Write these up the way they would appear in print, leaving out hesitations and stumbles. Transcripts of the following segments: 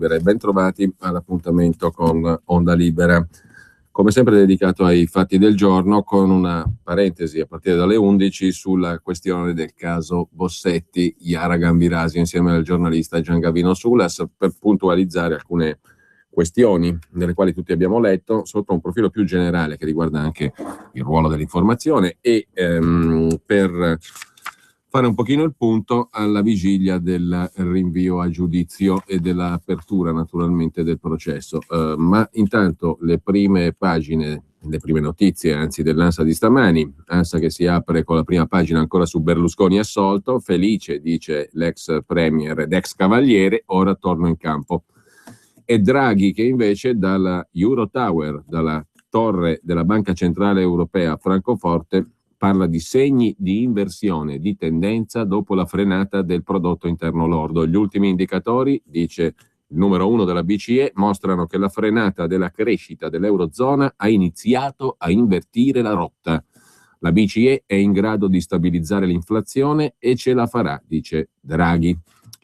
Ben trovati all'appuntamento con Onda Libera, come sempre dedicato ai fatti del giorno, con una parentesi a partire dalle 11 sulla questione del caso Bossetti, Yara Gambirasi insieme al giornalista Gian Gavino Sulas, per puntualizzare alcune questioni delle quali tutti abbiamo letto sotto un profilo più generale che riguarda anche il ruolo dell'informazione e per fare un pochino il punto alla vigilia del rinvio a giudizio e dell'apertura naturalmente del processo. Ma intanto le prime pagine, le prime notizie anzi dell'Ansa di stamani, Ansa che si apre con la prima pagina ancora su Berlusconi assolto, felice dice l'ex premier ed ex cavaliere, ora torno in campo. E Draghi che invece dalla Eurotower, dalla torre della Banca Centrale Europea a Francoforte, parla di segni di inversione di tendenza dopo la frenata del prodotto interno lordo. Gli ultimi indicatori, dice il numero 1 della BCE, mostrano che la frenata della crescita dell'Eurozona ha iniziato a invertire la rotta. La BCE è in grado di stabilizzare l'inflazione e ce la farà, dice Draghi.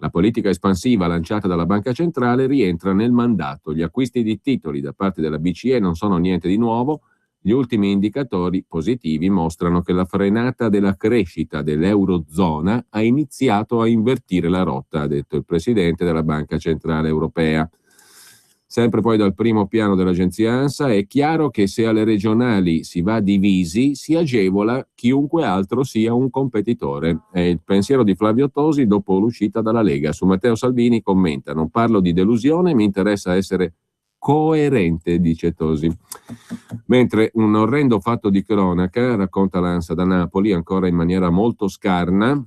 La politica espansiva lanciata dalla Banca Centrale rientra nel mandato. Gli acquisti di titoli da parte della BCE non sono niente di nuovo. Gli ultimi indicatori positivi mostrano che la frenata della crescita dell'Eurozona ha iniziato a invertire la rotta, ha detto il presidente della Banca Centrale Europea. Sempre poi dal primo piano dell'agenzia ANSA è chiaro che se alle regionali si va divisi si agevola chiunque altro sia un competitore. È il pensiero di Flavio Tosi dopo l'uscita dalla Lega. Su Matteo Salvini commenta: non parlo di delusione, mi interessa essere coerente, dice Tosi. Mentre un orrendo fatto di cronaca, racconta l'Ansa da Napoli, ancora in maniera molto scarna.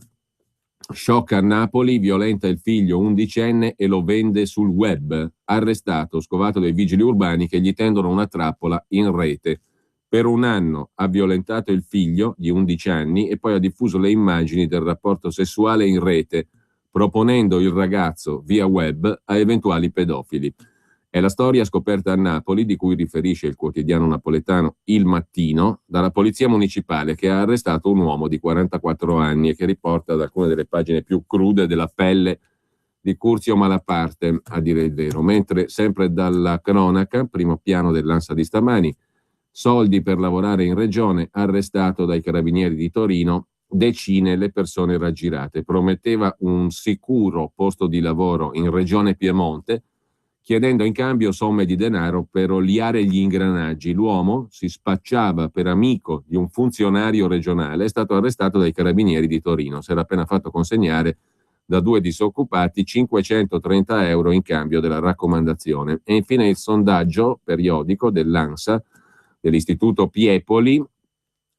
Shock a Napoli, violenta il figlio undicenne e lo vende sul web. Arrestato, scovato dai vigili urbani che gli tendono una trappola in rete. Per un anno ha violentato il figlio di 11 anni e poi ha diffuso le immagini del rapporto sessuale in rete, proponendo il ragazzo via web a eventuali pedofili. È la storia scoperta a Napoli, di cui riferisce il quotidiano napoletano Il Mattino, dalla polizia municipale che ha arrestato un uomo di 44 anni e che riporta ad alcune delle pagine più crude della pelle di Curzio Malaparte, a dire il vero. Mentre sempre dalla cronaca, primo piano dell'Ansa di stamani, soldi per lavorare in regione, arrestato dai carabinieri di Torino, decine le persone raggirate. Prometteva un sicuro posto di lavoro in regione Piemonte, chiedendo in cambio somme di denaro per oliare gli ingranaggi. L'uomo si spacciava per amico di un funzionario regionale, è stato arrestato dai carabinieri di Torino. Si era appena fatto consegnare da 2 disoccupati 530 euro in cambio della raccomandazione. E infine il sondaggio periodico dell'ANSA, dell'Istituto Piepoli,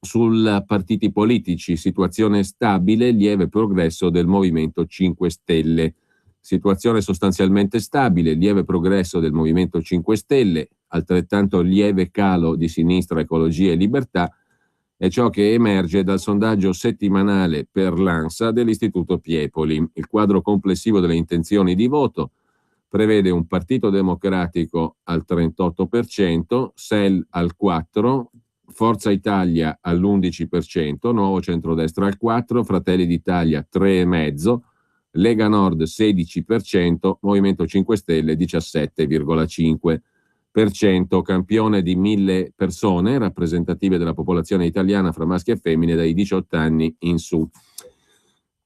sul partiti politici, situazione stabile, lieve progresso del Movimento 5 Stelle. Situazione sostanzialmente stabile, lieve progresso del Movimento 5 Stelle, altrettanto lieve calo di Sinistra, Ecologia e Libertà, è ciò che emerge dal sondaggio settimanale per l'ANSA dell'Istituto Piepoli. Il quadro complessivo delle intenzioni di voto prevede un Partito Democratico al 38%, SEL al 4%, Forza Italia all'11%, Nuovo Centrodestra al 4%, Fratelli d'Italia 3,5%, Lega Nord 16%, Movimento 5 Stelle 17,5%, campione di 1.000 persone rappresentative della popolazione italiana fra maschi e femmine dai 18 anni in su.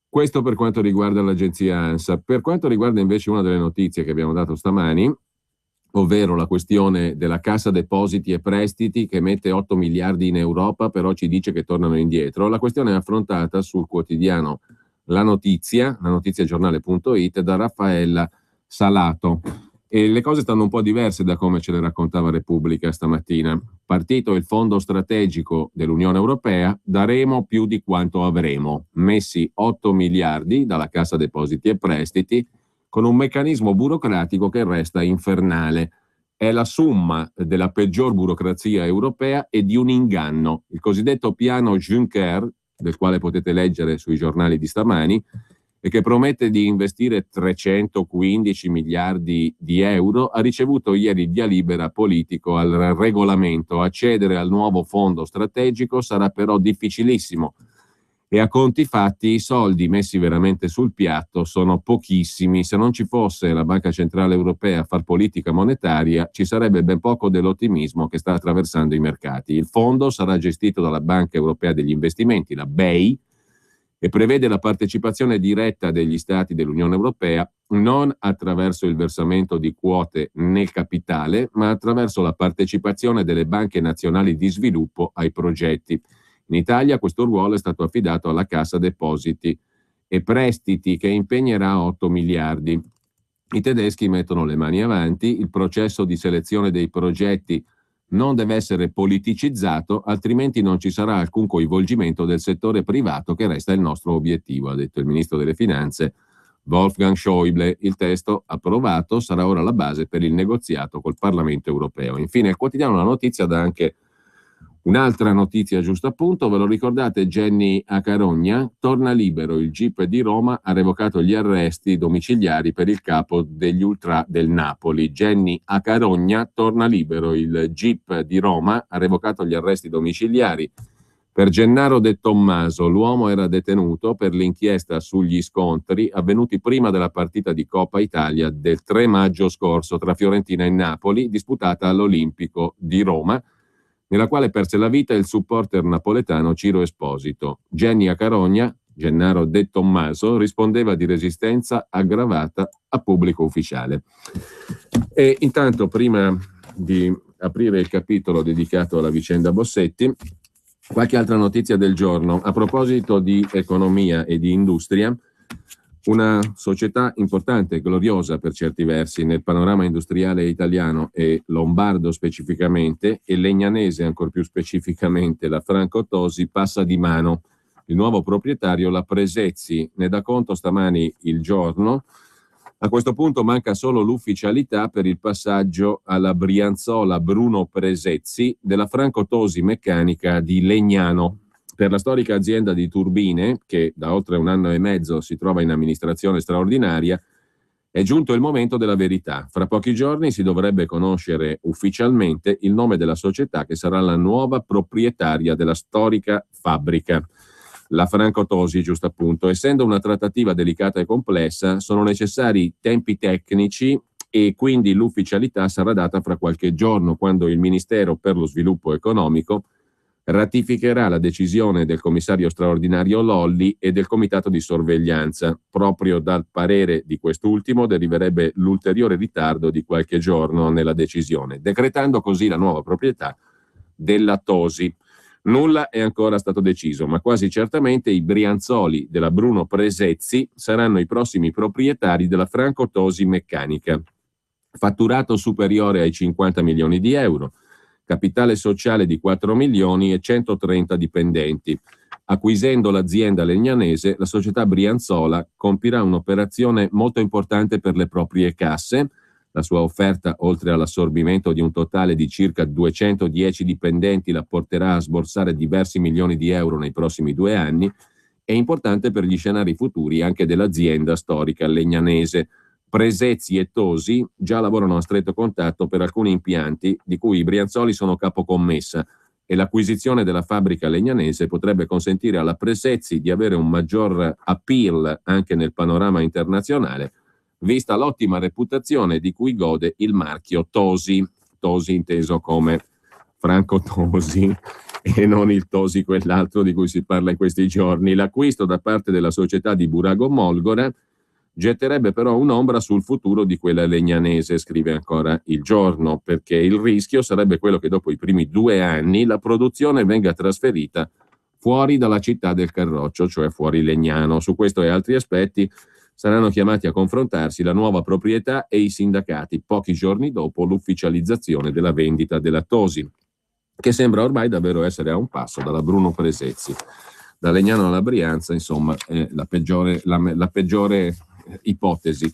Questo per quanto riguarda l'agenzia ANSA. Per quanto riguarda invece una delle notizie che abbiamo dato stamani, ovvero la questione della Cassa Depositi e Prestiti che mette 8 miliardi in Europa, però ci dice che tornano indietro, la questione è affrontata sul quotidiano La Notizia, lanotiziagiornale.it, da Raffaella Salato. E le cose stanno un po' diverse da come ce le raccontava Repubblica stamattina. Partito il fondo strategico dell'Unione Europea, daremo più di quanto avremo. Messi 8 miliardi dalla Cassa Depositi e Prestiti con un meccanismo burocratico che resta infernale. È la somma della peggior burocrazia europea e di un inganno. Il cosiddetto piano Juncker, del quale potete leggere sui giornali di stamani, e che promette di investire 315 miliardi di euro, ha ricevuto ieri il via libera politico al regolamento. Accedere al nuovo fondo strategico sarà però difficilissimo E a conti fatti i soldi messi veramente sul piatto sono pochissimi. Se non ci fosse la Banca Centrale Europea a far politica monetaria, ci sarebbe ben poco dell'ottimismo che sta attraversando i mercati. Il fondo sarà gestito dalla Banca Europea degli Investimenti, la BEI, e prevede la partecipazione diretta degli Stati dell'Unione Europea non attraverso il versamento di quote nel capitale, ma attraverso la partecipazione delle banche nazionali di sviluppo ai progetti. In Italia questo ruolo è stato affidato alla Cassa Depositi e Prestiti, che impegnerà 8 miliardi. I tedeschi mettono le mani avanti, il processo di selezione dei progetti non deve essere politicizzato, altrimenti non ci sarà alcun coinvolgimento del settore privato, che resta il nostro obiettivo, ha detto il ministro delle Finanze Wolfgang Schäuble. Il testo approvato sarà ora la base per il negoziato col Parlamento europeo. Infine, il quotidiano La Notizia dà anche un'altra notizia, giusto appunto, ve lo ricordate? Genny a Carogna, torna libero, il GIP di Roma ha revocato gli arresti domiciliari per il capo degli ultra del Napoli. Genny a Carogna, torna libero, il GIP di Roma ha revocato gli arresti domiciliari per Gennaro De Tommaso. L'uomo era detenuto per l'inchiesta sugli scontri avvenuti prima della partita di Coppa Italia del 3 maggio scorso tra Fiorentina e Napoli, disputata all'Olimpico di Roma, nella quale perse la vita il supporter napoletano Ciro Esposito. Genny a Carogna, Gennaro De Tommaso, rispondeva di resistenza aggravata a pubblico ufficiale. E intanto, prima di aprire il capitolo dedicato alla vicenda Bossetti, qualche altra notizia del giorno. A proposito di economia e di industria, una società importante e gloriosa per certi versi nel panorama industriale italiano e lombardo specificamente, e legnanese ancor più specificamente, la Franco Tosi, passa di mano. Il nuovo proprietario, la Presezzi, ne dà conto stamani Il Giorno. A questo punto manca solo l'ufficialità per il passaggio alla Brianzola Bruno Presezzi della Franco Tosi Meccanica di Legnano. Per la storica azienda di turbine, che da oltre 1 anno e mezzo si trova in amministrazione straordinaria, è giunto il momento della verità. Fra pochi giorni si dovrebbe conoscere ufficialmente il nome della società che sarà la nuova proprietaria della storica fabbrica. La Franco Tosi, giusto appunto. Essendo una trattativa delicata e complessa, sono necessari tempi tecnici e quindi l'ufficialità sarà data fra qualche giorno, quando il Ministero per lo Sviluppo Economico ratificherà la decisione del commissario straordinario Lolli e del comitato di sorveglianza. Proprio dal parere di quest'ultimo deriverebbe l'ulteriore ritardo di qualche giorno nella decisione, decretando così la nuova proprietà della Tosi. Nulla è ancora stato deciso, ma quasi certamente i Brianzoli della Bruno Presezzi saranno i prossimi proprietari della Franco Tosi Meccanica. Fatturato superiore ai 50 milioni di euro, capitale sociale di 4 milioni e 130 dipendenti. Acquisendo l'azienda legnanese, la società Brianzola compirà un'operazione molto importante per le proprie casse. La sua offerta, oltre all'assorbimento di un totale di circa 210 dipendenti, la porterà a sborsare diversi milioni di euro nei prossimi 2 anni. È importante per gli scenari futuri anche dell'azienda storica legnanese. Presezzi e Tosi già lavorano a stretto contatto per alcuni impianti di cui i Brianzoli sono capocommessa, e l'acquisizione della fabbrica legnanese potrebbe consentire alla Presezzi di avere un maggior appeal anche nel panorama internazionale, vista l'ottima reputazione di cui gode il marchio Tosi. Tosi inteso come Franco Tosi e non il Tosi quell'altro di cui si parla in questi giorni. L'acquisto da parte della società di Burago Molgora getterebbe però un'ombra sul futuro di quella legnanese, scrive ancora Il Giorno, perché il rischio sarebbe quello che dopo i primi 2 anni la produzione venga trasferita fuori dalla città del Carroccio, cioè fuori Legnano. Su questo e altri aspetti saranno chiamati a confrontarsi la nuova proprietà e i sindacati pochi giorni dopo l'ufficializzazione della vendita della Tosi, che sembra ormai davvero essere a un passo dalla Bruno Presezzi. Da Legnano alla Brianza, insomma, è la peggiore ipotesi,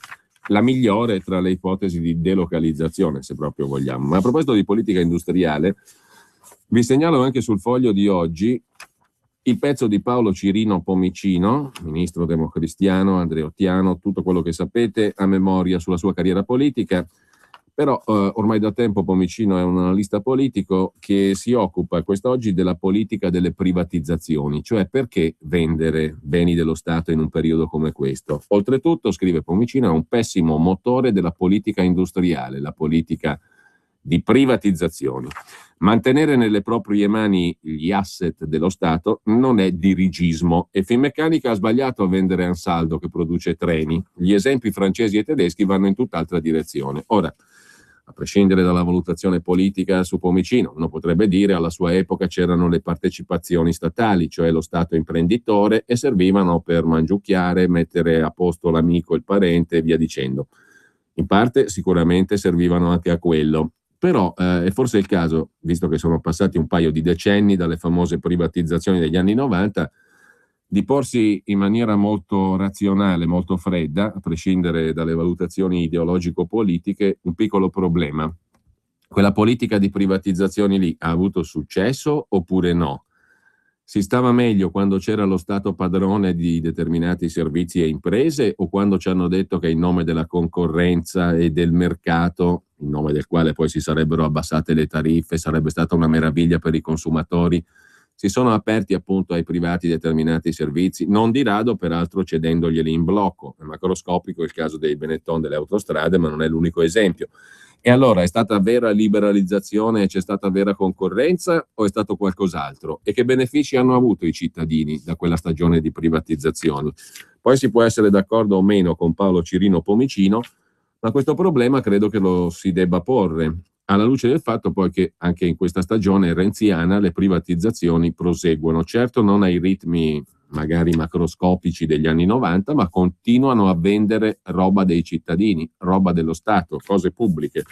la migliore tra le ipotesi di delocalizzazione, se proprio vogliamo. Ma a proposito di politica industriale, vi segnalo anche sul Foglio di oggi il pezzo di Paolo Cirino Pomicino, ministro democristiano, andreottiano, tutto quello che sapete a memoria sulla sua carriera politica. Il Però ormai da tempo Pomicino è un analista politico che si occupa quest'oggi della politica delle privatizzazioni, cioè perché vendere beni dello Stato in un periodo come questo. Oltretutto, scrive Pomicino, è un pessimo motore della politica industriale, la politica di privatizzazioni. Mantenere nelle proprie mani gli asset dello Stato non è dirigismo e Finmeccanica ha sbagliato a vendere Ansaldo che produce treni. Gli esempi francesi e tedeschi vanno in tutt'altra direzione. Ora, a prescindere dalla valutazione politica su Pomicino, uno potrebbe dire alla sua epoca c'erano le partecipazioni statali, cioè lo Stato imprenditore, e servivano per mangiucchiare, mettere a posto l'amico, il parente e via dicendo. In parte sicuramente servivano anche a quello, però è forse il caso, visto che sono passati un paio di decenni dalle famose privatizzazioni degli anni 90, di porsi in maniera molto razionale, molto fredda, a prescindere dalle valutazioni ideologico-politiche, un piccolo problema. Quella politica di privatizzazioni lì ha avuto successo oppure no? Si stava meglio quando c'era lo Stato padrone di determinati servizi e imprese o quando ci hanno detto che in nome della concorrenza e del mercato, in nome del quale poi si sarebbero abbassate le tariffe, sarebbe stata una meraviglia per i consumatori, si sono aperti appunto ai privati determinati servizi, non di rado peraltro cedendoglieli in blocco. È macroscopico il caso dei Benetton delle autostrade, ma non è l'unico esempio. E allora è stata vera liberalizzazione e c'è stata vera concorrenza o è stato qualcos'altro? E che benefici hanno avuto i cittadini da quella stagione di privatizzazioni? Poi si può essere d'accordo o meno con Paolo Cirino Pomicino, ma questo problema credo che lo si debba porre, alla luce del fatto poi che anche in questa stagione renziana le privatizzazioni proseguono, certo non ai ritmi magari macroscopici degli anni 90, ma continuano a vendere roba dei cittadini, roba dello Stato, cose pubbliche.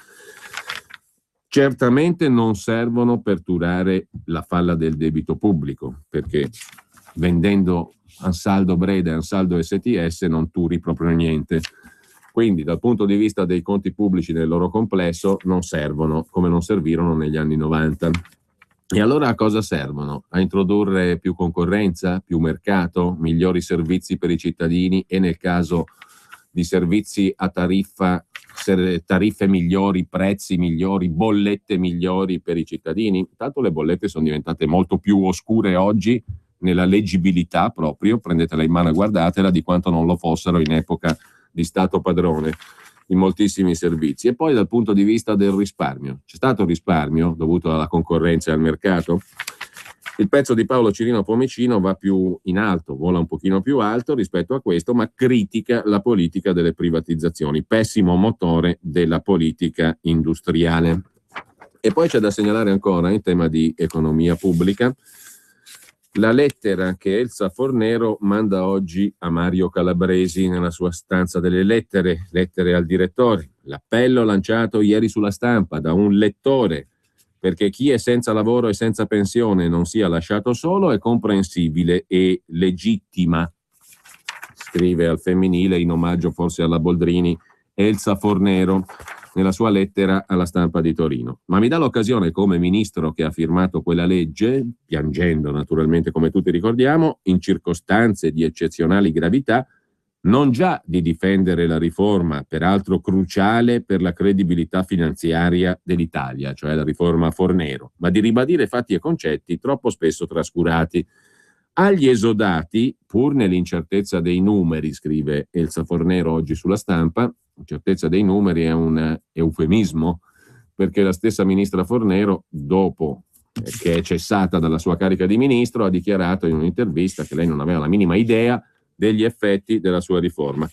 Certamente non servono per turare la falla del debito pubblico, perché vendendo Ansaldo Breda e Ansaldo STS non turi proprio niente. Quindi dal punto di vista dei conti pubblici nel loro complesso non servono, come non servirono negli anni 90. E allora a cosa servono? A introdurre più concorrenza, più mercato, migliori servizi per i cittadini e nel caso di servizi a tariffe migliori, prezzi migliori, bollette migliori per i cittadini? Tanto le bollette sono diventate molto più oscure oggi nella leggibilità proprio, prendetela in mano e guardatela, di quanto non lo fossero in epoca di Stato padrone in moltissimi servizi. E poi dal punto di vista del risparmio, c'è stato risparmio dovuto alla concorrenza e al mercato? Il pezzo di Paolo Cirino Pomicino va più in alto, vola un pochino più alto rispetto a questo, ma critica la politica delle privatizzazioni, pessimo motore della politica industriale. E poi c'è da segnalare ancora in tema di economia pubblica la lettera che Elsa Fornero manda oggi a Mario Calabresi nella sua stanza delle lettere al direttore. L'appello lanciato ieri sulla Stampa da un lettore perché chi è senza lavoro e senza pensione non sia lasciato solo è comprensibile e legittima, scrive al femminile in omaggio forse alla Boldrini Elsa Fornero nella sua lettera alla Stampa di Torino. Ma mi dà l'occasione, come ministro che ha firmato quella legge, piangendo naturalmente come tutti ricordiamo, in circostanze di eccezionali gravità, non già di difendere la riforma, peraltro cruciale per la credibilità finanziaria dell'Italia, cioè la riforma Fornero, ma di ribadire fatti e concetti troppo spesso trascurati. Agli esodati, pur nell'incertezza dei numeri, scrive Elsa Fornero oggi sulla Stampa, l'incertezza dei numeri è un eufemismo, perché la stessa ministra Fornero, dopo che è cessata dalla sua carica di ministro, ha dichiarato in un'intervista che lei non aveva la minima idea degli effetti della sua riforma.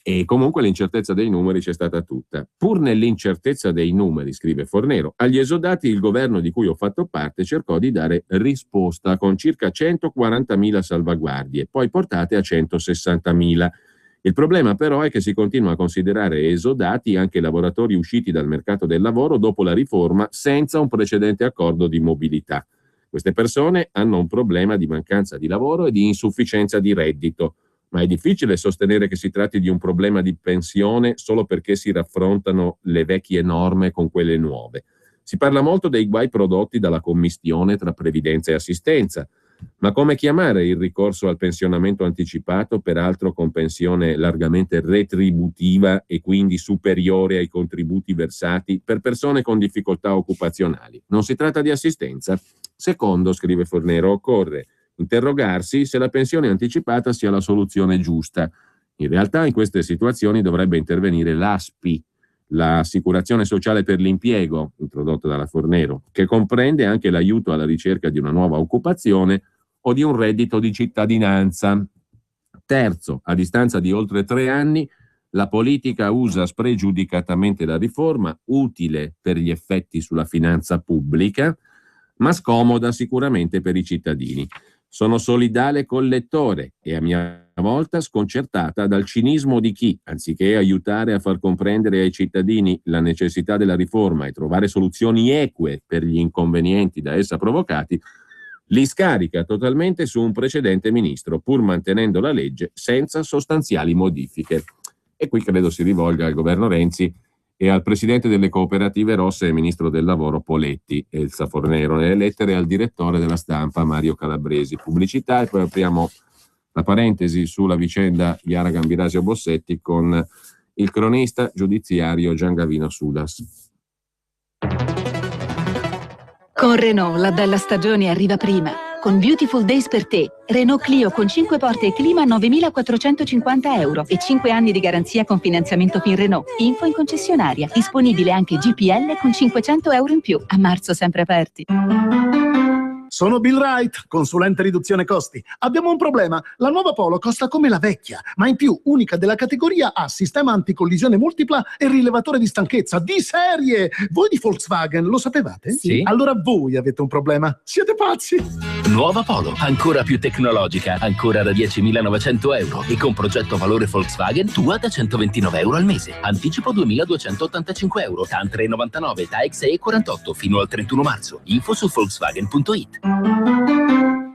E comunque l'incertezza dei numeri c'è stata tutta. Pur nell'incertezza dei numeri, scrive Fornero, agli esodati il governo di cui ho fatto parte cercò di dare risposta con circa 140.000 salvaguardie, poi portate a 160.000. Il problema però è che si continua a considerare esodati anche lavoratori usciti dal mercato del lavoro dopo la riforma senza un precedente accordo di mobilità. Queste persone hanno un problema di mancanza di lavoro e di insufficienza di reddito, ma è difficile sostenere che si tratti di un problema di pensione solo perché si raffrontano le vecchie norme con quelle nuove. Si parla molto dei guai prodotti dalla commistione tra previdenza e assistenza, Ma come chiamare il ricorso al pensionamento anticipato, peraltro con pensione largamente retributiva e quindi superiore ai contributi versati, per persone con difficoltà occupazionali? Non si tratta di assistenza? Secondo, scrive Fornero, occorre interrogarsi se la pensione anticipata sia la soluzione giusta. In realtà in queste situazioni dovrebbe intervenire l'ASPI, l'Assicurazione Sociale per l'Impiego, introdotta dalla Fornero, che comprende anche l'aiuto alla ricerca di una nuova occupazione o di un reddito di cittadinanza. Terzo, a distanza di oltre 3 anni, la politica usa spregiudicatamente la riforma, utile per gli effetti sulla finanza pubblica, ma scomoda sicuramente per i cittadini. Sono solidale col lettore e a mia volta sconcertata dal cinismo di chi, anziché aiutare a far comprendere ai cittadini la necessità della riforma e trovare soluzioni eque per gli inconvenienti da essa provocati, li scarica totalmente su un precedente ministro, pur mantenendo la legge senza sostanziali modifiche. E qui credo si rivolga al governo Renzi e al presidente delle cooperative rosse e ministro del lavoro Poletti, Elsa Fornero, nelle lettere al direttore della Stampa Mario Calabresi. Pubblicità e poi apriamo la parentesi sulla vicenda Iara Gambirasio Bossetti con il cronista giudiziario Giangavino Sudas. Con Renault la bella stagione arriva prima. Con Beautiful Days per te, Renault Clio con 5 porte e clima a 9.450 euro e 5 anni di garanzia con finanziamento Finrenault. Info in concessionaria. Disponibile anche GPL con 500 euro in più. A marzo sempre aperti. Sono Bill Wright, consulente riduzione costi. Abbiamo un problema. La nuova Polo costa come la vecchia, ma in più unica della categoria, ha sistema anticollisione multipla e rilevatore di stanchezza di serie. Voi di Volkswagen lo sapevate? Sì. Allora voi avete un problema. Siete pazzi. Nuova Polo, ancora più tecnologica, ancora da 10.900 euro e con progetto valore Volkswagen tua da 129 euro al mese. Anticipo 2.285 euro, TAN 3,99, TAEX 6,48 fino al 31 marzo. Info su Volkswagen.it.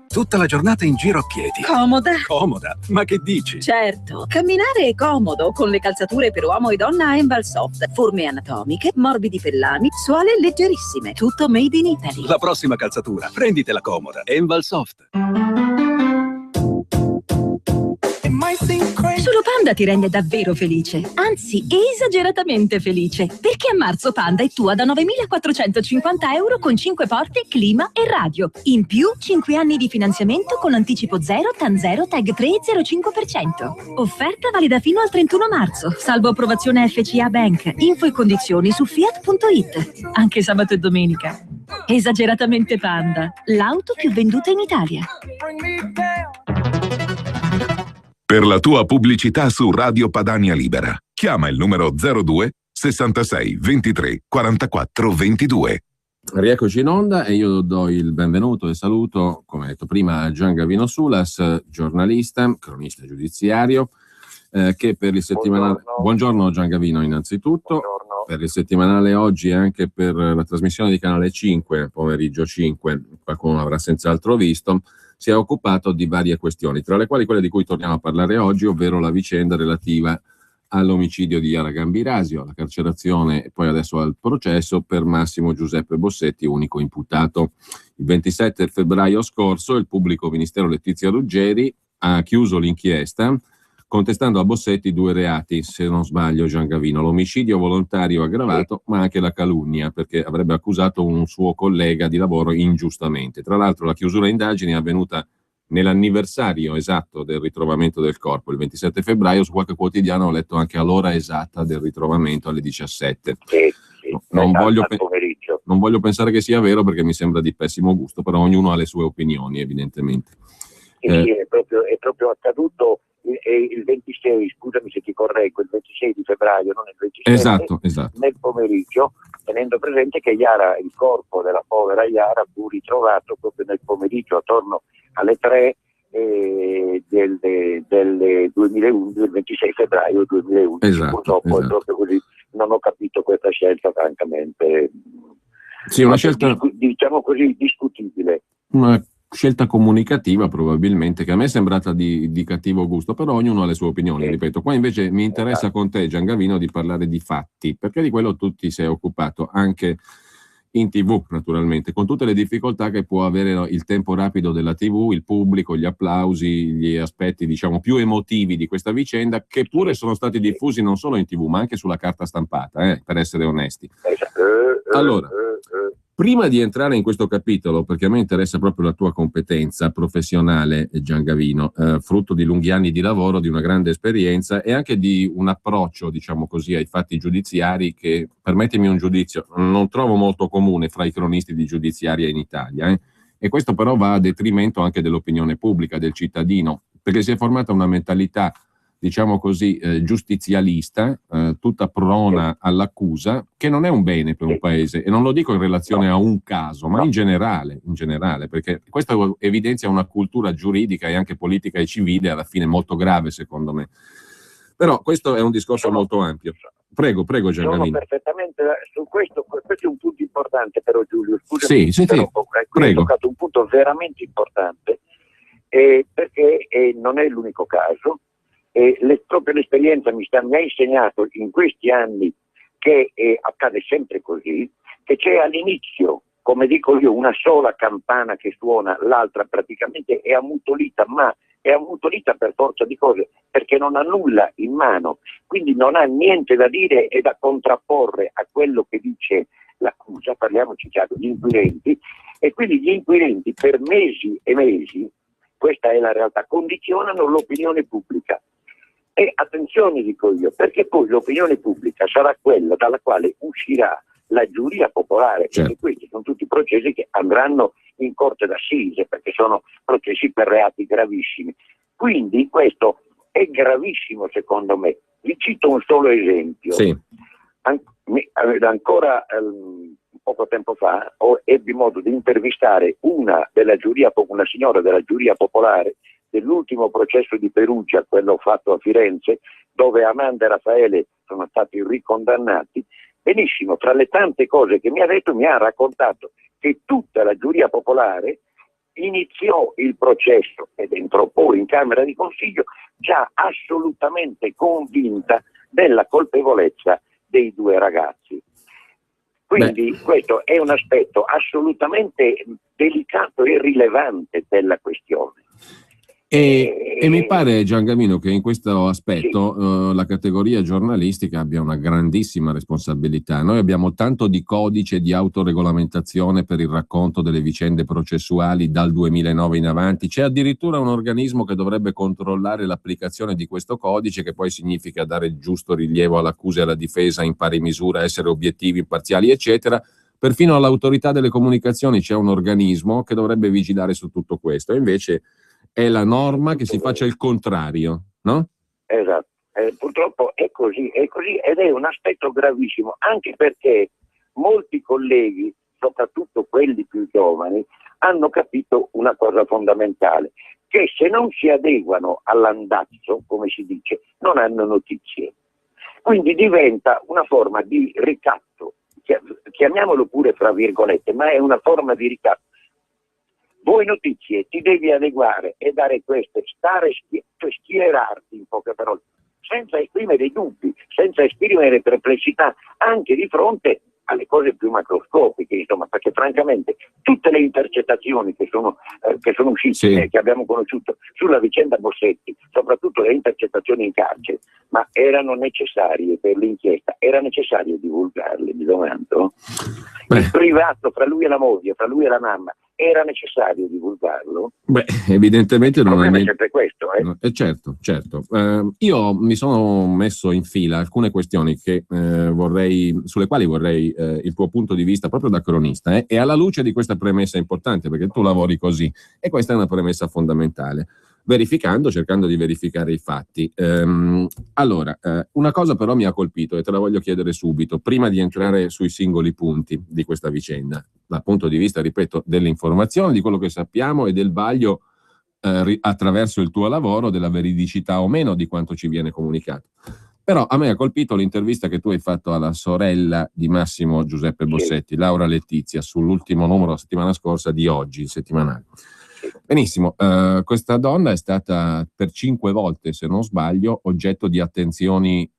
Tutta la giornata in giro a piedi. Comoda. Comoda? Ma che dici? Certo, camminare è comodo con le calzature per uomo e donna Enval Soft. Forme anatomiche, morbidi pellami, suole leggerissime. Tutto made in Italy. La prossima calzatura, prenditela comoda. Enval Soft. Solo Panda ti rende davvero felice, anzi esageratamente felice, perché a marzo Panda è tua da 9.450 euro con 5 porte, clima e radio. In più 5 anni di finanziamento con anticipo 0, TAN 0, TAG 3 e 0,5%. Offerta valida fino al 31 marzo, salvo approvazione FCA Bank. Info e condizioni su Fiat.it. Anche sabato e domenica. Esageratamente Panda, l'auto più venduta in Italia. Per la tua pubblicità su Radio Padania Libera, chiama il numero 02 66 23 44 22. Rieccoci in onda e io do il benvenuto e saluto, come detto prima, a Giangavino Sulas, giornalista, cronista giudiziario, che per il settimanale... Buongiorno Giangavino innanzitutto. Buongiorno. Per il settimanale oggi e anche per la trasmissione di Canale 5, pomeriggio 5, qualcuno l'avrà senz'altro visto, si è occupato di varie questioni, tra le quali quelle di cui torniamo a parlare oggi, ovvero la vicenda relativa all'omicidio di Iara Gambirasio, alla carcerazione e poi adesso al processo per Massimo Giuseppe Bossetti, unico imputato. Il 27 febbraio scorso il pubblico ministero Letizia Ruggeri ha chiuso l'inchiesta contestando a Bossetti 2 reati, se non sbaglio Giangavino, l'omicidio volontario aggravato ma anche la calunnia, perché avrebbe accusato un suo collega di lavoro ingiustamente. Tra l'altro la chiusura indagini è avvenuta nell'anniversario esatto del ritrovamento del corpo, il 27 febbraio, su qualche quotidiano ho letto anche all'ora esatta del ritrovamento alle 17. Non voglio pensare che sia vero perché mi sembra di pessimo gusto, però ognuno ha le sue opinioni evidentemente. Sì, è proprio accaduto il 26, scusami se ti correggo, il 26 di febbraio, non il 27, esatto. Nel pomeriggio, tenendo presente che il corpo della povera Iara fu ritrovato proprio nel pomeriggio, attorno alle 3 del 2011, del 26 febbraio 2011. Purtroppo è proprio così, non ho capito questa scelta francamente. Sì, una scelta diciamo così discutibile. Una scelta comunicativa probabilmente, che a me è sembrata di cattivo gusto, però ognuno ha le sue opinioni, ripeto. Qua invece mi interessa con te, Giangavino, di parlare di fatti, perché di quello tu ti sei occupato anche in TV naturalmente, con tutte le difficoltà che può avere il tempo rapido della TV, il pubblico, gli applausi, gli aspetti diciamo più emotivi di questa vicenda, che pure sono stati diffusi non solo in TV ma anche sulla carta stampata, per essere onesti. Allora, prima di entrare in questo capitolo, perché a me interessa proprio la tua competenza professionale, Gian Gavino, frutto di lunghi anni di lavoro, di una grande esperienza e anche di un approccio, diciamo così, ai fatti giudiziari che, permettimi un giudizio, non trovo molto comune fra i cronisti di giudiziaria in Italia. E questo però va a detrimento anche dell'opinione pubblica, del cittadino, perché si è formata una mentalità, diciamo così, giustizialista, tutta prona all'accusa, che non è un bene per un paese, e non lo dico in relazione a un caso, ma in generale, perché questo evidenzia una cultura giuridica e anche politica e civile alla fine molto grave, secondo me. Però questo è un discorso molto ampio. Prego Gian Gavino. Sono perfettamente su questo è un punto importante, però Giulio, scusami, sì. Hai toccato un punto veramente importante, perché non è l'unico caso. Proprio l'esperienza mi ha insegnato in questi anni che accade sempre così, che c'è all'inizio, come dico io, una sola campana che suona, l'altra praticamente è ammutolita, ma è ammutolita per forza di cose, perché non ha nulla in mano, quindi non ha niente da dire e da contrapporre a quello che dice l'accusa, parliamoci chiaro, gli inquirenti, e quindi gli inquirenti per mesi e mesi, questa è la realtà, condizionano l'opinione pubblica. E attenzione, dico io, perché poi l'opinione pubblica sarà quella dalla quale uscirà la giuria popolare, certo. E questi sono tutti processi che andranno in corte d'assise, perché sono processi per reati gravissimi. Quindi questo è gravissimo secondo me. Vi cito un solo esempio. Sì. Ancora poco tempo fa ebbi modo di intervistare una signora della giuria popolare dell'ultimo processo di Perugia, quello fatto a Firenze, dove Amanda e Raffaele sono stati ricondannati. Benissimo, tra le tante cose che mi ha detto, mi ha raccontato che tutta la giuria popolare iniziò il processo ed entrò poi in Camera di Consiglio già assolutamente convinta della colpevolezza dei due ragazzi. Quindi questo è un aspetto assolutamente delicato e rilevante della questione. E mi pare, Gian Gavino, che in questo aspetto la categoria giornalistica abbia una grandissima responsabilità. Noi abbiamo tanto di codice di autoregolamentazione per il racconto delle vicende processuali dal 2009 in avanti. C'è addirittura un organismo che dovrebbe controllare l'applicazione di questo codice, che poi significa dare giusto rilievo all'accusa e alla difesa in pari misura, essere obiettivi, imparziali, eccetera. Perfino all'autorità delle comunicazioni c'è un organismo che dovrebbe vigilare su tutto questo. E invece è la norma che si faccia il contrario, no? Esatto, purtroppo è così ed è un aspetto gravissimo, anche perché molti colleghi, soprattutto quelli più giovani, hanno capito una cosa fondamentale, che se non si adeguano all'andazzo, come si dice, non hanno notizie. Quindi diventa una forma di ricatto, chiamiamolo pure fra virgolette, ma è una forma di ricatto. Voi notizie ti devi adeguare e dare queste, schierarti in poche parole, senza esprimere dubbi, senza esprimere perplessità, anche di fronte alle cose più macroscopiche, insomma, perché francamente tutte le intercettazioni che sono uscite, che abbiamo conosciuto sulla vicenda Bossetti, soprattutto le intercettazioni in carcere, ma erano necessarie per l'inchiesta? Era necessario divulgarle, mi domando? Il privato fra lui e la moglie, fra lui e la mamma, era necessario divulgarlo? Evidentemente non è sempre questo, certo. Io mi sono messo in fila alcune questioni che sulle quali vorrei il tuo punto di vista proprio da cronista, e alla luce di questa premessa importante, perché tu lavori così, e questa è una premessa fondamentale, cercando di verificare i fatti. Allora, una cosa però mi ha colpito e te la voglio chiedere subito, prima di entrare sui singoli punti di questa vicenda, dal punto di vista, ripeto, dell'informazione, di quello che sappiamo e del vaglio attraverso il tuo lavoro, della veridicità o meno di quanto ci viene comunicato. Però a me ha colpito l'intervista che tu hai fatto alla sorella di Massimo Giuseppe Bossetti, Laura Letizia, sull'ultimo numero la settimana scorsa di Oggi, il settimanale. Benissimo, questa donna è stata per 5 volte, se non sbaglio, oggetto di attenzioni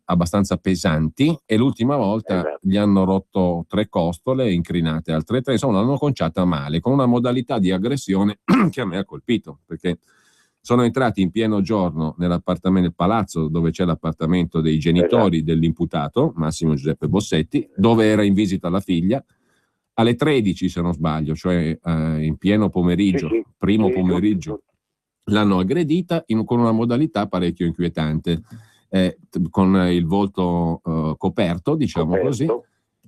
abbastanza pesanti, e l'ultima volta gli hanno rotto 3 costole, incrinate altre 3, insomma l'hanno conciata male, con una modalità di aggressione che a me ha colpito, perché sono entrati in pieno giorno nel palazzo dove c'è l'appartamento dei genitori dell'imputato, Massimo Giuseppe Bossetti, dove era in visita la figlia, alle 13 se non sbaglio, cioè in pieno pomeriggio, primo pomeriggio, l'hanno aggredita con una modalità parecchio inquietante, con il volto coperto, diciamo così,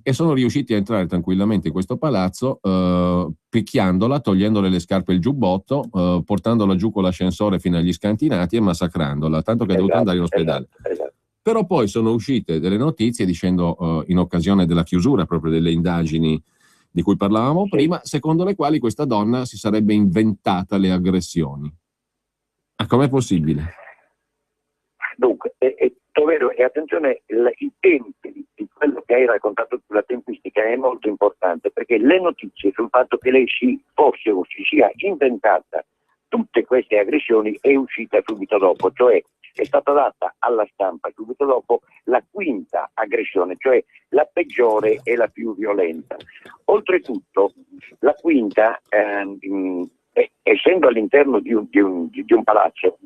e sono riusciti a entrare tranquillamente in questo palazzo, picchiandola, togliendole le scarpe e il giubbotto, portandola giù con l'ascensore fino agli scantinati e massacrandola, tanto che è dovuta andare in ospedale. Però poi sono uscite delle notizie dicendo, in occasione della chiusura proprio delle indagini di cui parlavamo prima, secondo le quali questa donna si sarebbe inventata le aggressioni. Ma com'è possibile? Dunque, Tovero, e attenzione, i tempi di quello che hai raccontato sulla tempistica è molto importante, perché le notizie sul fatto che lei si sia inventata tutte queste aggressioni è uscita subito dopo, cioè è stata data alla stampa subito dopo la quinta aggressione, cioè la peggiore e la più violenta. Oltretutto, la quinta, essendo all'interno di un palazzo,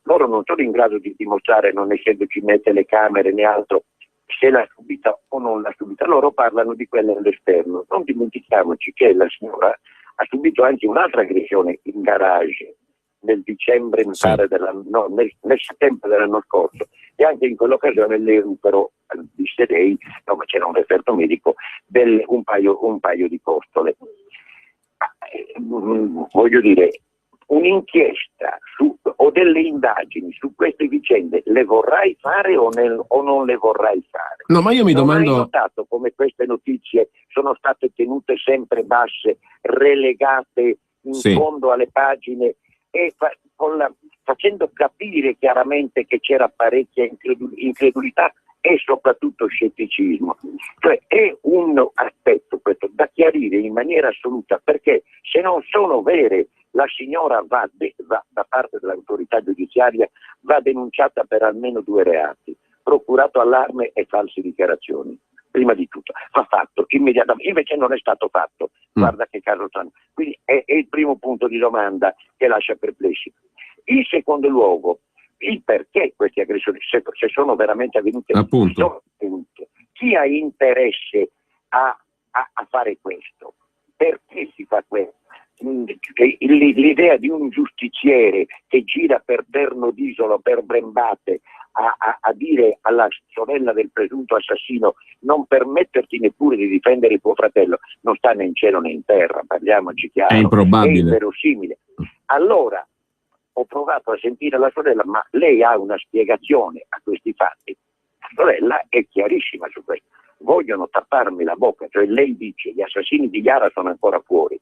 loro non sono in grado di dimostrare, non essendoci né telecamere né altro, se l'ha subita o non l'ha subita. Loro parlano di quella all'esterno. Non dimentichiamoci che la signora ha subito anche un'altra aggressione in garage nel dicembre, nel settembre dell'anno scorso, e anche in quell'occasione le rupero, disse lei, ma c'era un referto medico, un paio di costole. Voglio dire, un'inchiesta o delle indagini su queste vicende le vorrai fare o non le vorrai fare? No, ma io mi domando... Hai notato come queste notizie sono state tenute sempre basse, relegate in fondo alle pagine, e facendo capire chiaramente che c'era parecchia incredulità e soprattutto scetticismo. Cioè è un aspetto questo da chiarire in maniera assoluta, perché se non sono vere, la signora va da parte dell'autorità giudiziaria, va denunciata per almeno 2 reati: procurato allarme e false dichiarazioni. Prima di tutto va fatto immediatamente, invece non è stato fatto. Guarda che caso strano. Quindi è il primo punto di domanda che lascia perplessi. In secondo luogo, il perché queste aggressioni, se sono veramente avvenute, sono avvenute. Chi ha interesse a fare questo? Perché si fa questo? L'idea di un giustiziere che gira per Terno d'Isola, per Brembate, a dire alla sorella del presunto assassino: non permetterti neppure di difendere il tuo fratello, non sta né in cielo né in terra, parliamoci chiaro, è improbabile, è inverosimile. Allora ho provato a sentire la sorella, ma lei ha una spiegazione a questi fatti? La sorella è chiarissima su questo: vogliono tapparmi la bocca, cioè lei dice gli assassini di Chiara sono ancora fuori,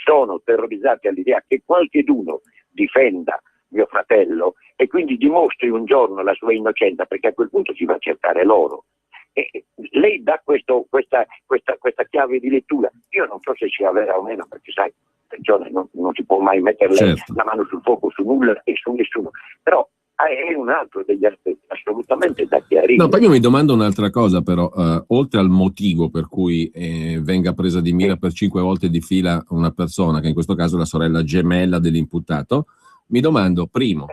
sono terrorizzati all'idea che qualcheduno difenda mio fratello e quindi dimostri un giorno la sua innocenza, perché a quel punto si va a cercare loro. E lei dà questa chiave di lettura. Io non so se sia vera o meno, perché sai, non si può mai mettere la mano sul fuoco su nulla e su nessuno, però è un altro degli aspetti assolutamente da chiarire. No, poi io mi domando un'altra cosa però, oltre al motivo per cui venga presa di mira per 5 volte di fila una persona, che in questo caso è la sorella gemella dell'imputato, mi domando, primo,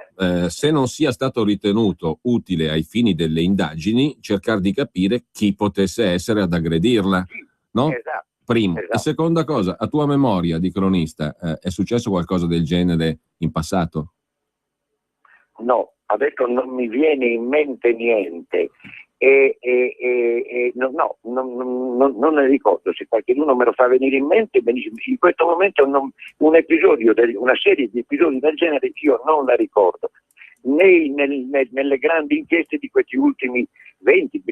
se non sia stato ritenuto utile ai fini delle indagini cercare di capire chi potesse essere ad aggredirla, no? Esatto. Primo. Esatto. E seconda cosa, a tua memoria di cronista, è successo qualcosa del genere in passato? No, adesso non mi viene in mente niente non ne ricordo. Se qualcuno me lo fa venire in mente, benissimo. In questo momento un episodio, una serie di episodi del genere io non la ricordo, né nelle grandi inchieste di questi ultimi 20,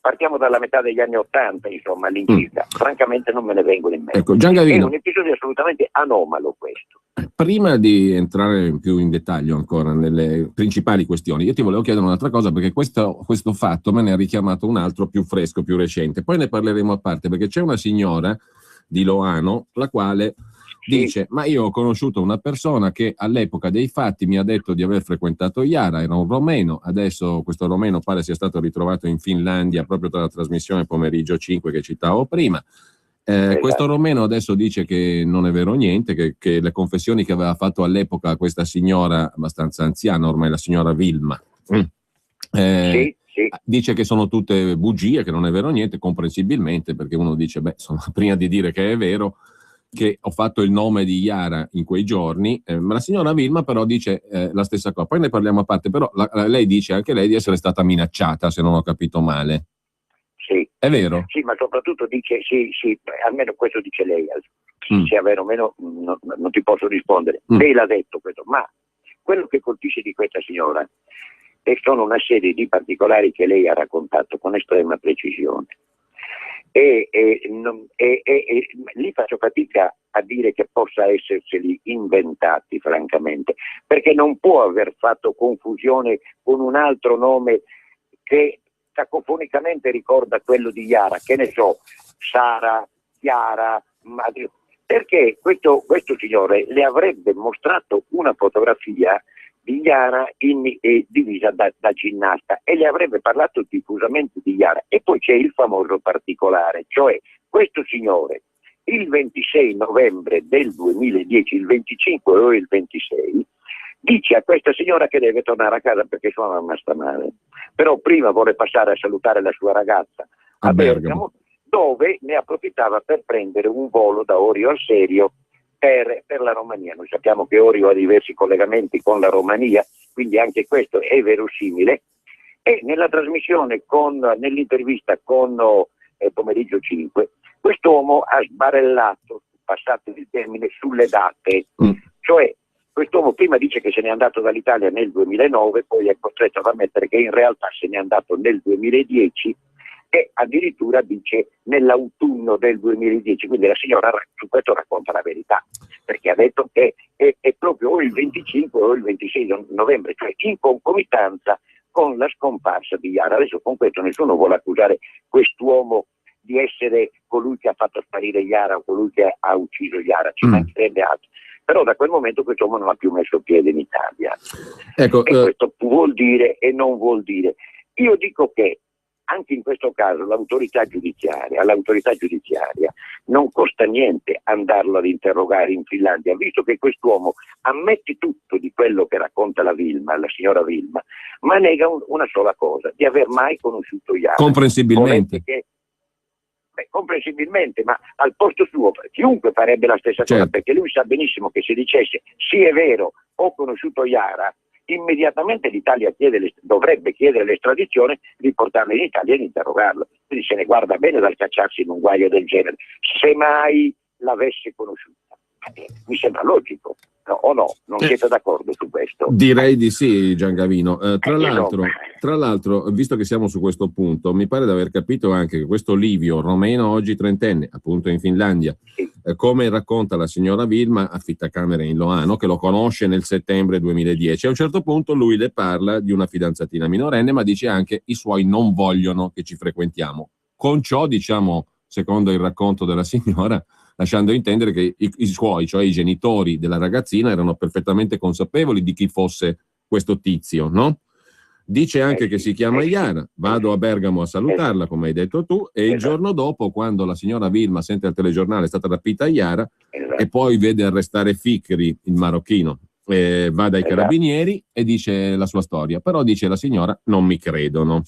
partiamo dalla metà degli anni 80, insomma, all'incirca. Francamente non me ne vengono in mente. Ecco, Giangavino, è un episodio assolutamente anomalo questo. Prima di entrare più in dettaglio ancora nelle principali questioni, io ti volevo chiedere un'altra cosa, perché questo fatto me ne ha richiamato un altro più fresco, più recente. Poi ne parleremo a parte, perché c'è una signora di Loano, la quale dice: ma io ho conosciuto una persona che all'epoca dei fatti mi ha detto di aver frequentato Yara, era un romeno, adesso questo romeno pare sia stato ritrovato in Finlandia proprio tra la trasmissione Pomeriggio 5 che citavo prima. Questo romeno adesso dice che non è vero niente, che le confessioni che aveva fatto all'epoca questa signora abbastanza anziana, ormai la signora Vilma, dice che sono tutte bugie, che non è vero niente, comprensibilmente, perché uno dice, prima di dire che è vero, che ho fatto il nome di Yara in quei giorni, ma la signora Vilma però dice la stessa cosa, poi ne parliamo a parte, però lei dice anche lei di essere stata minacciata, se non ho capito male. Sì. È vero? Sì, ma soprattutto dice, sì, almeno questo dice lei, sia vero o meno non ti posso rispondere, lei l'ha detto questo, ma quello che colpisce di questa signora sono una serie di particolari che lei ha raccontato con estrema precisione. E lì faccio fatica a dire che possa esserseli inventati, francamente, perché non può aver fatto confusione con un altro nome che cacofonicamente ricorda quello di Yara, che ne so, Sara, Chiara, perché questo signore le avrebbe mostrato una fotografia di Yara divisa da ginnasta e le avrebbe parlato diffusamente di Yara. E poi c'è il famoso particolare, cioè questo signore il 26 novembre del 2010, il 25 o il 26, dice a questa signora che deve tornare a casa perché sua mamma sta male, però prima vuole passare a salutare la sua ragazza a Bergamo, dove ne approfittava per prendere un volo da Orio al Serio per la Romania. Noi sappiamo che Orio ha diversi collegamenti con la Romania, quindi anche questo è verosimile. E nella trasmissione, nell'intervista con Pomeriggio 5, quest'uomo ha sbarellato, passato il termine, sulle date. Cioè, quest'uomo prima dice che se n'è andato dall'Italia nel 2009, poi è costretto ad ammettere che in realtà se n'è andato nel 2010 e addirittura dice nell'autunno del 2010, quindi la signora su questo racconta la verità, perché ha detto che è proprio o il 25 o il 26 novembre, cioè in concomitanza con la scomparsa di Yara. Adesso con questo nessuno vuole accusare quest'uomo di essere colui che ha fatto sparire Yara o colui che ha ucciso Yara, ci mancherebbe altro. Però da quel momento quest'uomo non ha più messo piede in Italia. Ecco, e questo vuol dire e non vuol dire. Io dico che anche in questo caso all'autorità giudiziaria non costa niente andarlo ad interrogare in Finlandia, visto che quest'uomo ammette tutto di quello che racconta la signora Vilma, ma nega una sola cosa, di aver mai conosciuto Yara. Comprensibilmente. Comprensibilmente, ma al posto suo chiunque farebbe la stessa cosa, perché lui sa benissimo che se dicesse sì è vero, ho conosciuto Yara, immediatamente l'Italia dovrebbe chiedere l'estradizione, riportarlo in Italia e interrogarlo. Quindi se ne guarda bene dal cacciarsi in un guaio del genere, se mai l'avesse conosciuta. Mi sembra logico, no, o no? Non siete d'accordo su questo? Direi di sì, Giangavino. Tra l'altro, visto che siamo su questo punto, mi pare di aver capito anche che questo Livio, romeno oggi trentenne, appunto in Finlandia, come racconta la signora Vilma, affitta camere in Loano, che lo conosce nel settembre 2010. A un certo punto lui le parla di una fidanzatina minorenne, ma dice anche i suoi non vogliono che ci frequentiamo. Con ciò, diciamo, secondo il racconto della signora, lasciando intendere che i suoi, cioè i genitori della ragazzina, erano perfettamente consapevoli di chi fosse questo tizio, no? Dice anche che si chiama Yara, vado a Bergamo a salutarla, come hai detto tu, e il giorno dopo, quando la signora Vilma sente al telegiornale è stata rapita a Yara, e poi vede arrestare Fikri, il marocchino, va dai carabinieri e dice la sua storia, però dice la signora non mi credono.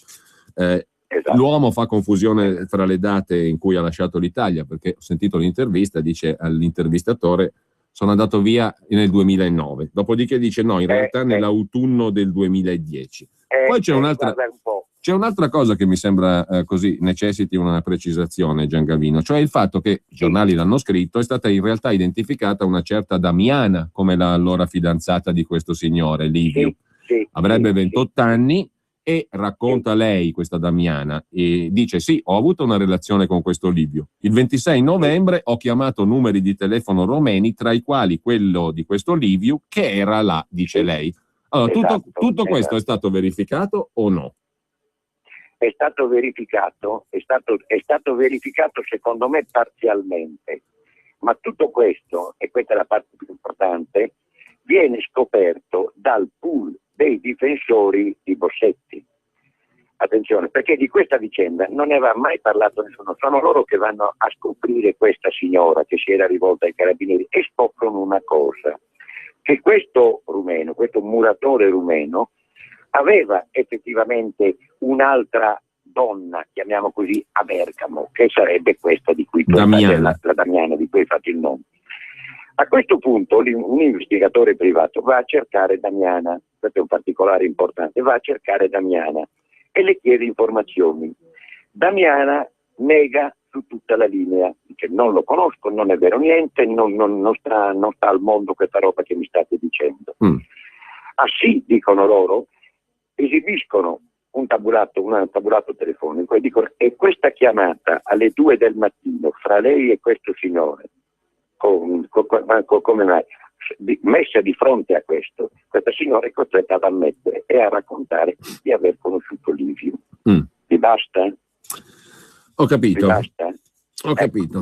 L'uomo fa confusione fra le date in cui ha lasciato l'Italia, perché ho sentito l'intervista, dice all'intervistatore sono andato via nel 2009, dopodiché dice no, in realtà nell'autunno del 2010. Poi c'è un'altra cosa che mi sembra così necessiti una precisazione, Giangavino, cioè il fatto che i giornali l'hanno scritto, è stata in realtà identificata una certa Damiana come la allora fidanzata di questo signore, Livio. Avrebbe 28 anni. E racconta lei, questa Damiana, e dice sì, ho avuto una relazione con questo Livio. Il 26 novembre ho chiamato numeri di telefono romeni, tra i quali quello di questo Livio, che era là, dice lei. Allora, tutto questo è stato verificato o no? È stato verificato secondo me parzialmente. Ma tutto questo, e questa è la parte più importante, viene scoperto dal pool dei difensori di Bossetti. Attenzione, perché di questa vicenda non ne aveva mai parlato nessuno, sono loro che vanno a scoprire questa signora che si era rivolta ai carabinieri e scoprono una cosa, che questo rumeno, questo muratore rumeno, aveva effettivamente un'altra donna, chiamiamo così, a Bergamo, che sarebbe questa di cui Damiana. la Damiana, di cui hai fatto il nome. A questo punto un investigatore privato va a cercare Damiana, questo è un particolare importante, va a cercare Damiana e le chiede informazioni. Damiana nega su tutta la linea, dice non lo conosco, non è vero niente, non sta al mondo questa roba che mi state dicendo. Ah sì, dicono loro, esibiscono un tabulato telefonico e dicono: e questa chiamata alle 2 del mattino fra lei e questo signore, come mai? Messa di fronte a questo, questa signora è costretta ad ammettere e a raccontare di aver conosciuto Livio. Vi basta? Ho capito. Vi basta? Ho capito.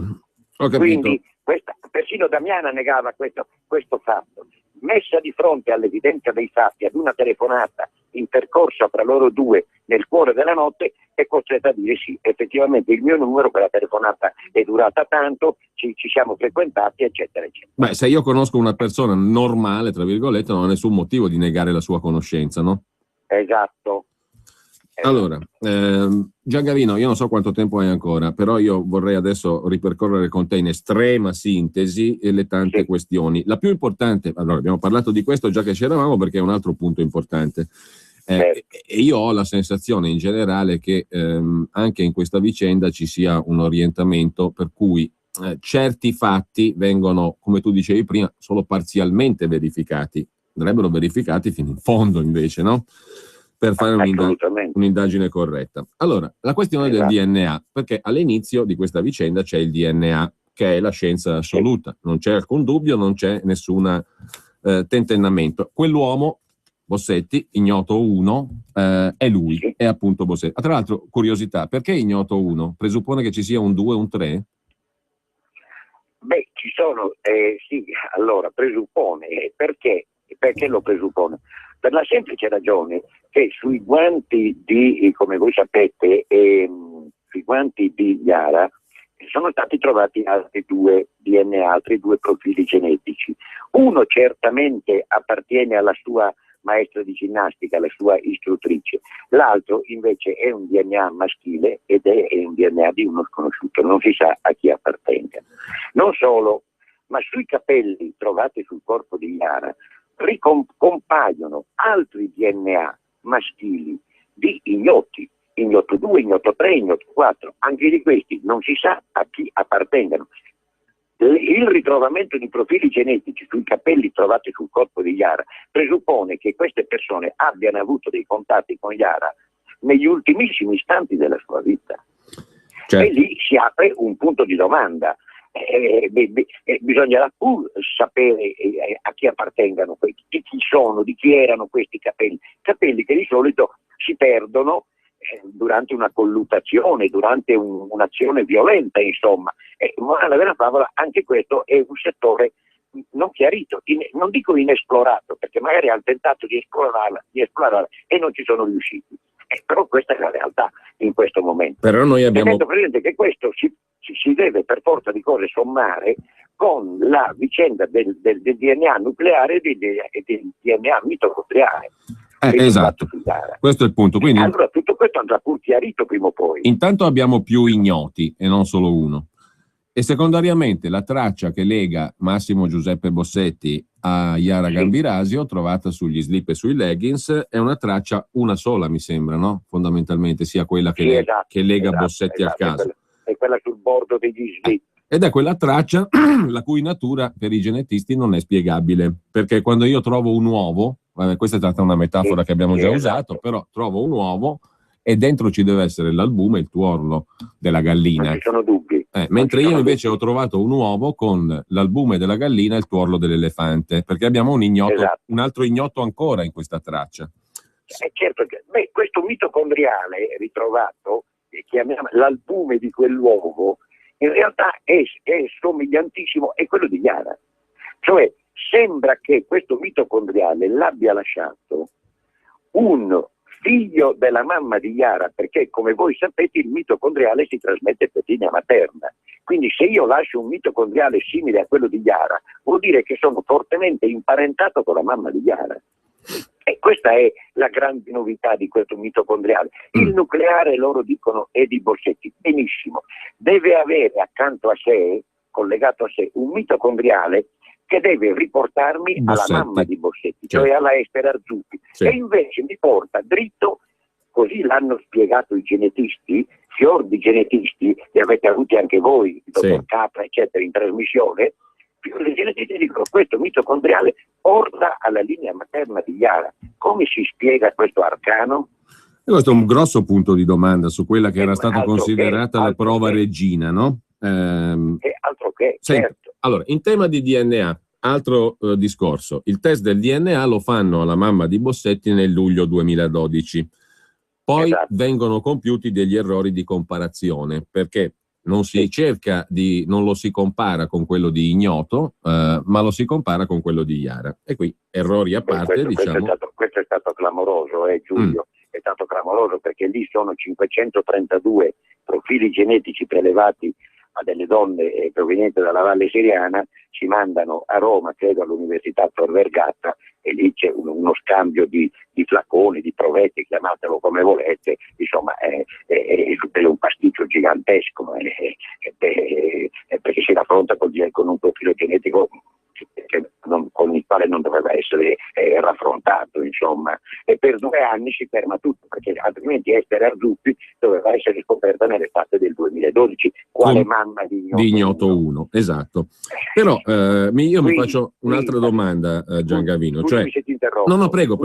Ho capito. Quindi persino Damiana negava questo fatto. Messa di fronte all'evidenza dei fatti, ad una telefonata intercorsa fra loro due nel cuore della notte, è costretta a dire sì, effettivamente il mio numero, quella telefonata è durata tanto, ci siamo frequentati, eccetera, eccetera. Beh, se io conosco una persona normale, tra virgolette, non ho nessun motivo di negare la sua conoscenza, no? Esatto. Allora, Giangavino, io non so quanto tempo hai ancora, però io vorrei adesso ripercorrere con te in estrema sintesi le tante questioni. La più importante, allora abbiamo parlato di questo già che c'eravamo perché è un altro punto importante. E io ho la sensazione in generale che anche in questa vicenda ci sia un orientamento per cui certi fatti vengono, come tu dicevi prima, solo parzialmente verificati, andrebbero verificati fino in fondo invece, no? Per fare un'indagine corretta. Allora, la questione del DNA, perché all'inizio di questa vicenda c'è il DNA, che è la scienza assoluta, non c'è alcun dubbio, non c'è nessun tentennamento. Quell'uomo, Bossetti, ignoto 1, è lui, è appunto Bossetti. Tra l'altro, curiosità, perché ignoto 1? Presuppone che ci sia un 2 e un 3? Beh, ci sono, sì, allora, presuppone, perché lo presuppone? Per la semplice ragione che sui guanti di, come voi sapete, sui guanti di Yara sono stati trovati altri 2 DNA, altri 2 profili genetici. Uno certamente appartiene alla sua maestra di ginnastica, alla sua istruttrice, l'altro invece è un DNA maschile ed è un DNA di uno sconosciuto, non si sa a chi appartenga. Non solo, ma sui capelli trovati sul corpo di Yara compaiono altri DNA maschili di ignoti, ignoto 2, ignoto 3, ignoto 4, anche di questi non si sa a chi appartengano. Il ritrovamento di profili genetici sui capelli trovati sul corpo di Yara presuppone che queste persone abbiano avuto dei contatti con Yara negli ultimissimi istanti della sua vita. E lì si apre un punto di domanda. Bisognerà pur sapere a chi appartengano, di chi sono, di chi erano questi capelli che di solito si perdono durante una colluttazione, durante un'azione violenta, insomma. Ma la vera favola, anche questo è un settore non chiarito, non dico inesplorato, perché magari hanno tentato di esplorarla e non ci sono riusciti. Però questa è la realtà in questo momento. Però noi abbiamo... Tenendo presente che questo si deve per forza di cose sommare con la vicenda del DNA nucleare e del DNA mitocondriale. Esatto, questo è il punto. Quindi, allora tutto questo andrà pur chiarito prima o poi. Intanto abbiamo più ignoti e non solo uno. E secondariamente la traccia che lega Massimo Giuseppe Bossetti a Yara Gambirasio, trovata sugli slip e sui leggings, è una traccia una sola, mi sembra, no? Fondamentalmente sia quella che, che lega Bossetti al caso. È quella sul bordo degli slip. Ed è quella traccia la cui natura per i genetisti non è spiegabile, perché quando io trovo un uovo, questa è stata una metafora che abbiamo già usato, però trovo un uovo e dentro ci deve essere l'albume e il tuorlo della gallina. Non ci sono dubbi. Mentre io invece ho trovato un uovo con l'albume della gallina e il tuorlo dell'elefante, perché abbiamo un ignoto, un altro ignoto ancora in questa traccia. Certo, questo mitocondriale ritrovato, chiamiamo l'albume di quell'uovo, in realtà è somigliantissimo, è quello di Yara. Cioè sembra che questo mitocondriale l'abbia lasciato un figlio della mamma di Yara, perché come voi sapete il mitocondriale si trasmette per linea materna. Quindi se io lascio un mitocondriale simile a quello di Yara, vuol dire che sono fortemente imparentato con la mamma di Yara. E questa è la grande novità di questo mitocondriale. Il nucleare, loro dicono, è di Bossetti. Benissimo. Deve avere accanto a sé, collegato a sé, un mitocondriale che deve riportarmi Bossetti, alla mamma di Bossetti, certo, cioè alla Esther Arzuffi. Sì. E invece mi porta dritto, così l'hanno spiegato i genetisti, fior di genetisti, li avete avuti anche voi, il dottor Capra, eccetera, in trasmissione. I genetisti dicono questo mitocondriale porta alla linea materna di Yara. Come si spiega questo arcano? E questo è un grosso punto di domanda su quella che era stata considerata la prova regina, no? Altro che, certo. Allora, in tema di DNA, altro discorso. Il test del DNA lo fanno alla mamma di Bossetti nel luglio 2012. Poi vengono compiuti degli errori di comparazione, perché non si cerca non lo si compara con quello di Ignoto, ma lo si compara con quello di Yara. E qui, errori a parte, questo è stato clamoroso, Giulio. È stato clamoroso perché lì sono 532 profili genetici prelevati a delle donne provenienti dalla Valle Seriana, si mandano a Roma, credo all'Università Tor Vergata, e lì c'è uno scambio di flaconi, di provetti, chiamatelo come volete, insomma è un pasticcio gigantesco, perché si raffronta con un profilo genetico con il quale non doveva essere raffrontato, insomma, e per 2 anni si ferma tutto, perché altrimenti Esther Arzuffi doveva essere scoperta nell'estate del 2012, quale mamma di Ignoto 1, esatto. Però io mi faccio un'altra domanda, Giangavino. No, prego.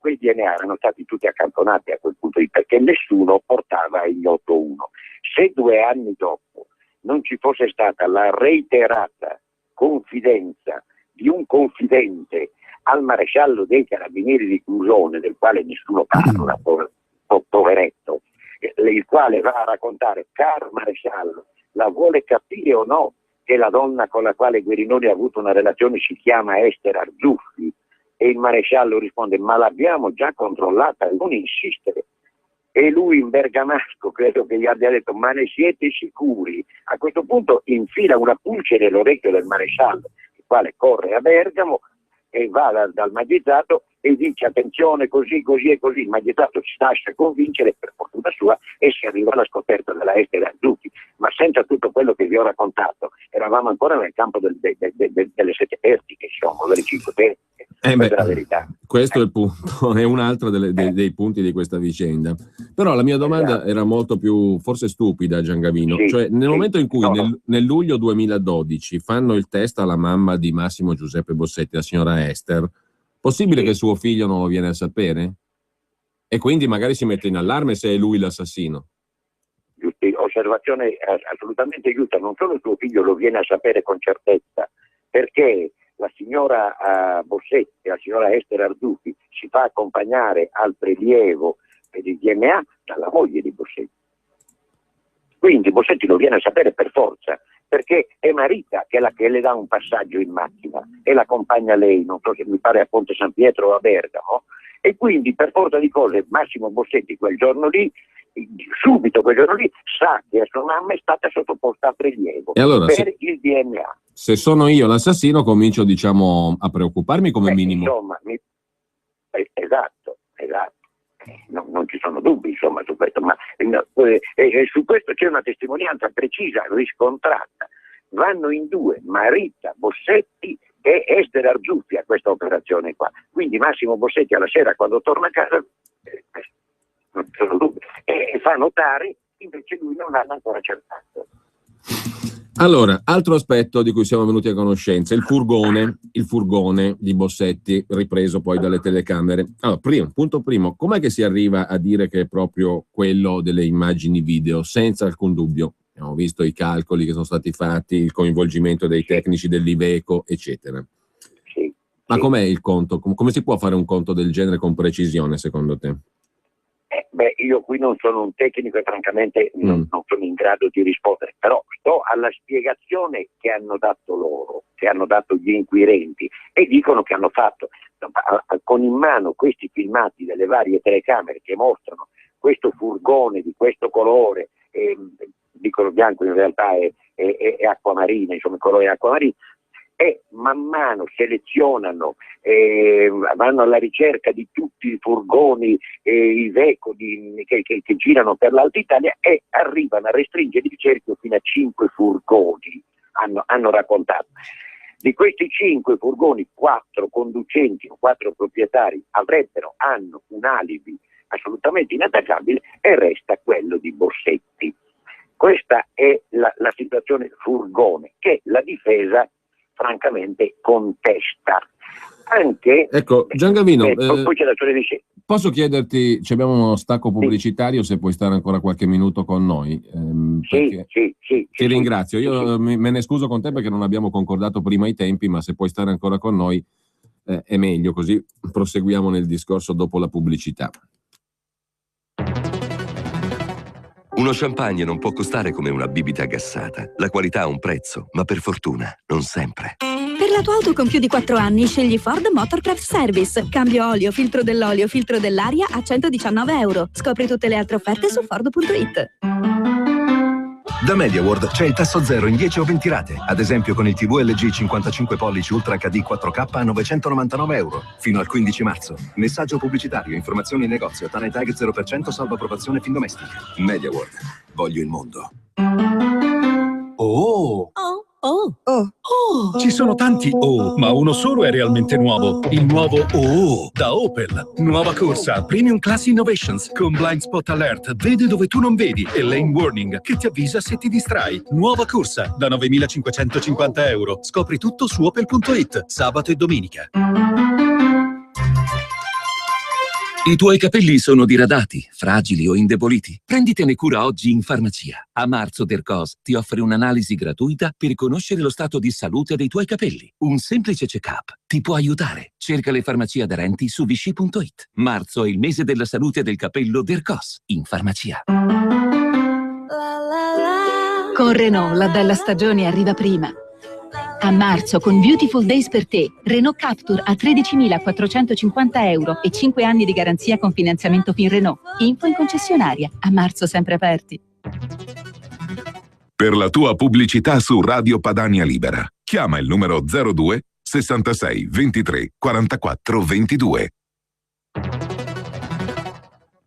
Quei DNA erano stati tutti accantonati a quel punto lì, perché nessuno portava Ignoto 1. Se 2 anni dopo non ci fosse stata la reiterata confidenza di un confidente al maresciallo dei carabinieri di Clusone, del quale nessuno parla, poveretto, il quale va a raccontare: caro maresciallo, la vuole capire o no che la donna con la quale Guerinoni ha avuto una relazione si chiama Esther Arzuffi? E il maresciallo risponde: ma l'abbiamo già controllata, non insistere. E lui in bergamasco credo che gli abbia detto: ma ne siete sicuri? A questo punto infila una pulce nell'orecchio del maresciallo, il quale corre a Bergamo e va dal magistrato e dice: attenzione, così e così. Il magistrato si lascia convincere, per fortuna sua, e si arriva alla scoperta della Esther Arzuffi. Ma senza tutto quello che vi ho raccontato eravamo ancora nel campo delle 7 pertiche, insomma, delle 5 pertiche. Questa è la verità. Questo è il punto, è un altro dei punti di questa vicenda. Però la mia domanda era molto più, forse stupida, Giangavino. Cioè, nel momento in cui nel luglio 2012 fanno il test alla mamma di Massimo Giuseppe Bossetti, la signora Esther, possibile che suo figlio non lo viene a sapere? E quindi magari si mette in allarme se è lui l'assassino. Osservazione assolutamente giusta. Non solo suo figlio lo viene a sapere con certezza, perché la signora Bossetti, la signora Esther Arzuffi, si fa accompagnare al prelievo per il DNA dalla moglie di Bossetti. Quindi Bossetti lo viene a sapere per forza, perché è Marita che le dà un passaggio in macchina e l'accompagna lei, non so se mi pare a Ponte San Pietro o a Bergamo, e quindi per forza di cose Massimo Bossetti quel giorno lì, subito quel giorno lì, sa che sua mamma è stata sottoposta a prelievo per il DNA. Se sono io l'assassino comincio, diciamo, a preoccuparmi come minimo. Insomma, esatto. Non ci sono dubbi, insomma, su questo, ma su questo c'è una testimonianza precisa, riscontrata. Vanno in 2, Marita Bossetti e Esther Arzuffi, a questa operazione qua. Quindi Massimo Bossetti alla sera, quando torna a casa, non ci sono dubbi, e fa notare invece lui non l'ha ancora accertato. Allora, altro aspetto di cui siamo venuti a conoscenza, il furgone di Bossetti, ripreso poi dalle telecamere. Allora, punto primo, com'è che si arriva a dire che è proprio quello delle immagini video? Senza alcun dubbio. Abbiamo visto i calcoli che sono stati fatti, il coinvolgimento dei tecnici dell'Iveco, eccetera. Ma com'è il conto? Come si può fare un conto del genere con precisione, secondo te? Io qui non sono un tecnico e francamente non sono in grado di rispondere, però sto alla spiegazione che hanno dato loro, che hanno dato gli inquirenti, e dicono che hanno fatto con in mano questi filmati delle varie telecamere che mostrano questo furgone di questo colore, dicono bianco, in realtà è acquamarina, insomma il colore è acquamarina, e man mano selezionano, vanno alla ricerca di tutti i furgoni, i veicoli che girano per l'Alta Italia, e arrivano a restringere il cerchio fino a 5 furgoni, hanno raccontato. Di questi 5 furgoni, 4 conducenti o 4 proprietari hanno un alibi assolutamente inattaccabile, e resta quello di Bossetti. Questa è la situazione furgone, che la difesa francamente contesta. Anche ecco, Giangavino, poi c'è la storia di sé. Posso chiederti, abbiamo uno stacco pubblicitario, se puoi stare ancora qualche minuto con noi? Sì. Ti ringrazio. Io me ne scuso con te perché non abbiamo concordato prima i tempi, ma se puoi stare ancora con noi è meglio, così proseguiamo nel discorso dopo la pubblicità. Uno champagne non può costare come una bibita gassata. La qualità ha un prezzo, ma per fortuna non sempre. Per la tua auto con più di 4 anni scegli Ford Motorcraft Service. Cambio olio, filtro dell'olio, filtro dell'aria a €119. Scopri tutte le altre offerte su Ford.it. Da MediaWorld c'è il tasso zero in 10 o 20 rate. Ad esempio con il TV LG 55 pollici Ultra HD 4K a €999. Fino al 15 marzo. Messaggio pubblicitario, informazioni in negozio, Tane Tag 0%, salvo approvazione fin domestica. MediaWorld. Voglio il mondo. Ci sono tanti ma uno solo è realmente nuovo. Il nuovo da Opel. Nuova corsa Premium Class Innovations con Blind Spot Alert, vede dove tu non vedi, e Lane Warning che ti avvisa se ti distrai. Nuova corsa da €9.550. Scopri tutto su opel.it sabato e domenica. I tuoi capelli sono diradati, fragili o indeboliti? Prenditene cura oggi in farmacia. A marzo Dercos ti offre un'analisi gratuita per conoscere lo stato di salute dei tuoi capelli. Un semplice check-up ti può aiutare. Cerca le farmacie aderenti su vichy.it. Marzo è il mese della salute del capello Dercos in farmacia. Con Renault la bella stagione arriva prima. A marzo, con Beautiful Days per te, Renault Captur a €13.450 e 5 anni di garanzia con finanziamento fin Renault. Info in concessionaria. A marzo sempre aperti. Per la tua pubblicità su Radio Padania Libera, chiama il numero 02 66 23 44 22.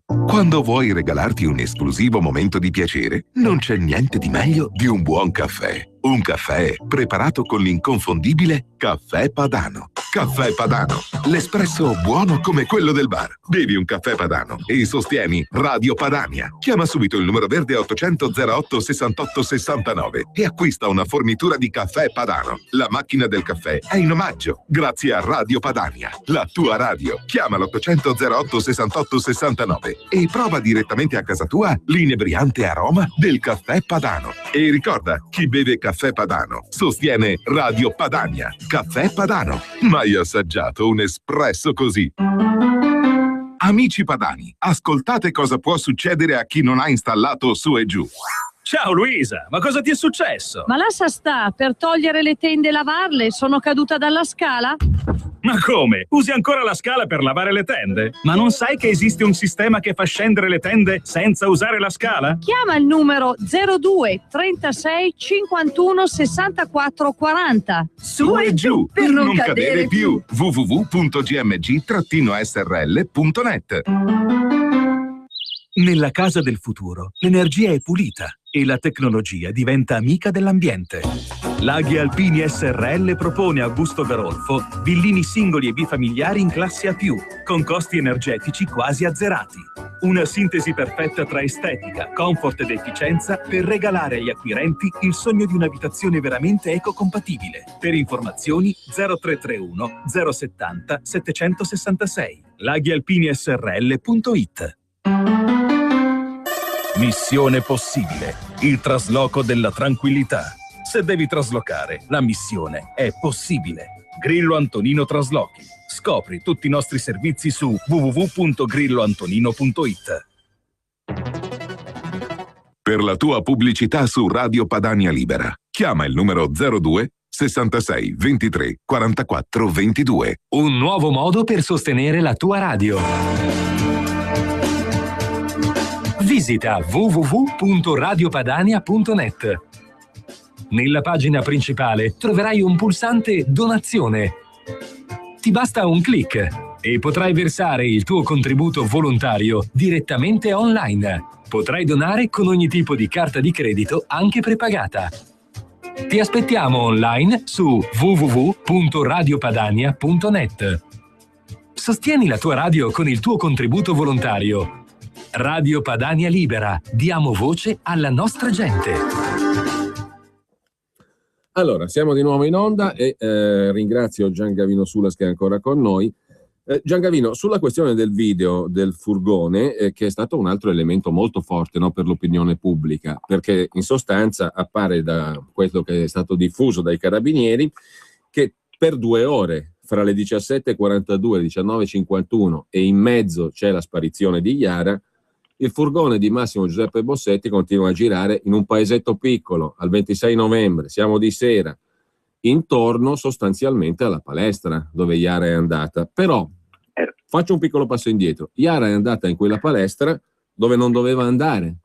Quando vuoi regalarti un esclusivo momento di piacere, non c'è niente di meglio di un buon caffè. Un caffè preparato con l'inconfondibile Caffè Padano. Caffè Padano, l'espresso buono come quello del bar. Bevi un caffè Padano e sostieni Radio Padania. Chiama subito il numero verde 800 08 68 69 e acquista una fornitura di Caffè Padano. La macchina del caffè è in omaggio, grazie a Radio Padania, la tua radio. Chiama l'800 08 68 69 e prova direttamente a casa tua l'inebriante aroma del Caffè Padano. E ricorda, chi beve Caffè Padano sostiene Radio Padania. Caffè Padano. Mai assaggiato un espresso così? Amici padani, ascoltate cosa può succedere a chi non ha installato Su e Giù. Ciao Luisa, ma cosa ti è successo? Ma lascia sta, per togliere le tende e lavarle sono caduta dalla scala? Ma come? Usi ancora la scala per lavare le tende? Ma non sai che esiste un sistema che fa scendere le tende senza usare la scala? Chiama il numero 02 36 51 64 40. Su e Giù per non cadere più. www.gmg-srl.net. Nella casa del futuro l'energia è pulita e la tecnologia diventa amica dell'ambiente. Laghi Alpini SRL propone a Busto Garolfo villini singoli e bifamiliari in classe A+, con costi energetici quasi azzerati. Una sintesi perfetta tra estetica, comfort ed efficienza per regalare agli acquirenti il sogno di un'abitazione veramente ecocompatibile. Per informazioni 0331 070 766. laghialpinisrl.it. Missione possibile, il trasloco della tranquillità. Se devi traslocare, la missione è possibile. Grillo Antonino Traslochi. Scopri tutti i nostri servizi su www.grilloantonino.it. Per la tua pubblicità su Radio Padania Libera, chiama il numero 02 66 23 44 22. Un nuovo modo per sostenere la tua radio. Visita www.radiopadania.net. Nella pagina principale troverai un pulsante Donazione. Ti basta un clic e potrai versare il tuo contributo volontario direttamente online. Potrai donare con ogni tipo di carta di credito, anche prepagata. Ti aspettiamo online su www.radiopadania.net. Sostieni la tua radio con il tuo contributo volontario. Radio Padania Libera. Diamo voce alla nostra gente. Allora, siamo di nuovo in onda e ringrazio Gian Gavino Sulas che è ancora con noi. Gian Gavino, sulla questione del video del furgone, che è stato un altro elemento molto forte, no, per l'opinione pubblica, perché in sostanza appare da quello che è stato diffuso dai carabinieri che per 2 ore, fra le 17.42 e le 19.51, e in mezzo c'è la sparizione di Iara, il furgone di Massimo Giuseppe Bossetti continua a girare in un paesetto piccolo al 26 novembre, siamo di sera, intorno sostanzialmente alla palestra dove Iara è andata. Però faccio un piccolo passo indietro. Iara è andata in quella palestra dove non doveva andare.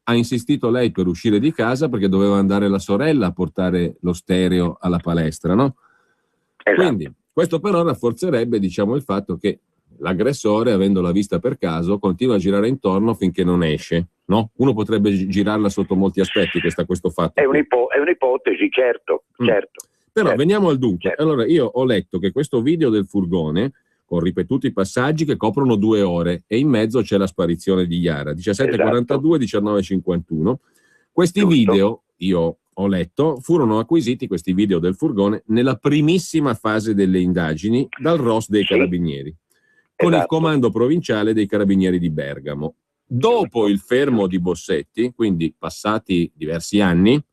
Ha insistito lei per uscire di casa perché doveva andare la sorella a portare lo stereo alla palestra, no? Quindi questo però rafforzerebbe, diciamo, il fatto che l'aggressore, avendola vista per caso, continua a girare intorno finché non esce, no? Uno potrebbe girarla sotto molti aspetti questo fatto. È un'ipotesi, certo. Però veniamo al dunque. Allora, io ho letto che questo video del furgone, con ripetuti passaggi che coprono 2 ore, e in mezzo c'è la sparizione di Iara, 17.42, 19.51. Questi video, io ho letto, furono acquisiti, questi video del furgone, nella primissima fase delle indagini dal ROS dei Carabinieri, con il comando provinciale dei Carabinieri di Bergamo. Dopo il fermo di Bossetti, quindi passati diversi anni,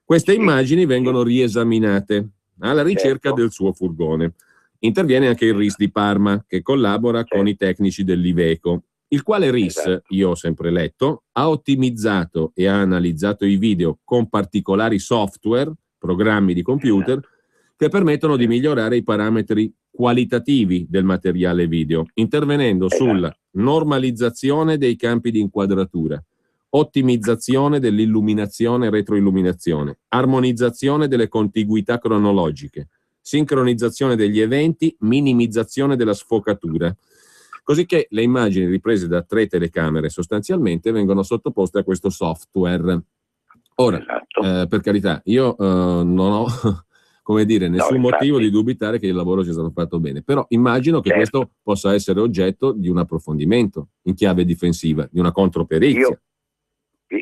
queste immagini vengono riesaminate alla ricerca del suo furgone. Interviene anche il RIS di Parma, che collabora con i tecnici dell'Iveco, il quale RIS, io ho sempre letto, ha ottimizzato e ha analizzato i video con particolari software, programmi di computer, che permettono di migliorare i parametri qualitativi del materiale video, intervenendo sulla normalizzazione dei campi di inquadratura, ottimizzazione dell'illuminazione e retroilluminazione, armonizzazione delle contiguità cronologiche, sincronizzazione degli eventi, minimizzazione della sfocatura, così che le immagini riprese da 3 telecamere sostanzialmente vengono sottoposte a questo software. Ora, per carità, io non ho come dire, nessun motivo di dubitare che il lavoro sia stato fatto bene, però immagino che questo possa essere oggetto di un approfondimento in chiave difensiva, di una controperizia.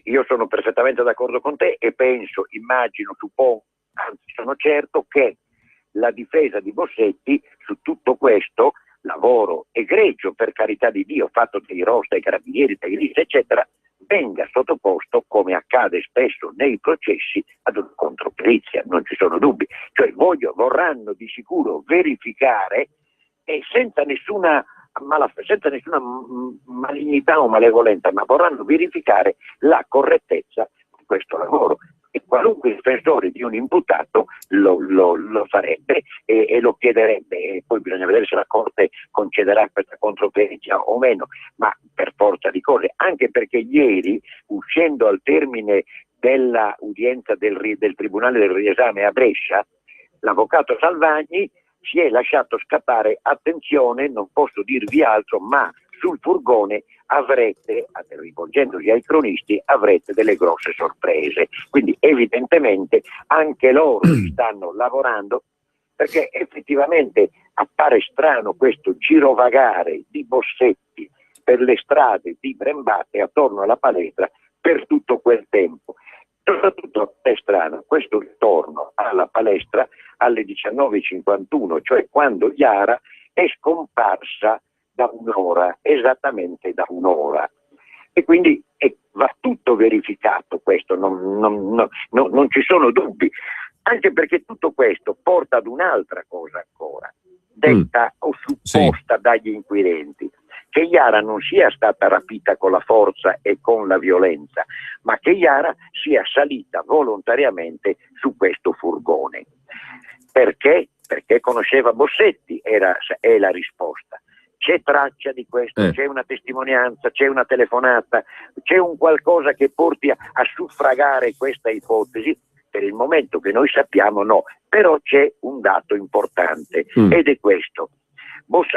Io sono perfettamente d'accordo con te e penso, immagino, suppongo, anzi sono certo che la difesa di Bossetti su tutto questo lavoro egregio, per carità di Dio, fatto dai ROS, dai Carabinieri, dai RIS, eccetera, venga sottoposto, come accade spesso nei processi, ad una controperizia, non ci sono dubbi. Cioè vorranno di sicuro verificare, e senza nessuna malignità o malevolenza, ma vorranno verificare la correttezza di questo lavoro. E qualunque difensore di un imputato lo farebbe e lo chiederebbe, e poi bisogna vedere se la Corte concederà questa controperizia o meno, ma per forza di cose, anche perché ieri, uscendo al termine dell'udienza del Tribunale del riesame a Brescia, l'avvocato Salvagni si è lasciato scappare: attenzione, non posso dirvi altro, ma sul furgone avrete, rivolgendosi ai cronisti, avrete delle grosse sorprese. Quindi evidentemente anche loro stanno lavorando, perché effettivamente appare strano questo girovagare di Bossetti per le strade di Brembate attorno alla palestra per tutto quel tempo. Soprattutto è strano questo ritorno alla palestra alle 19.51, cioè quando Iara è scomparsa da un'ora, esattamente da un'ora. E quindi va tutto verificato questo, non ci sono dubbi, anche perché tutto questo porta ad un'altra cosa ancora, detta o supposta dagli inquirenti, che Yara non sia stata rapita con la forza e con la violenza, ma che Yara sia salita volontariamente su questo furgone. Perché? Perché conosceva Bossetti, è la risposta. C'è traccia di questo, c'è una testimonianza, c'è una telefonata, c'è un qualcosa che porti a suffragare questa ipotesi? Per il momento che noi sappiamo no, però c'è un dato importante ed è questo.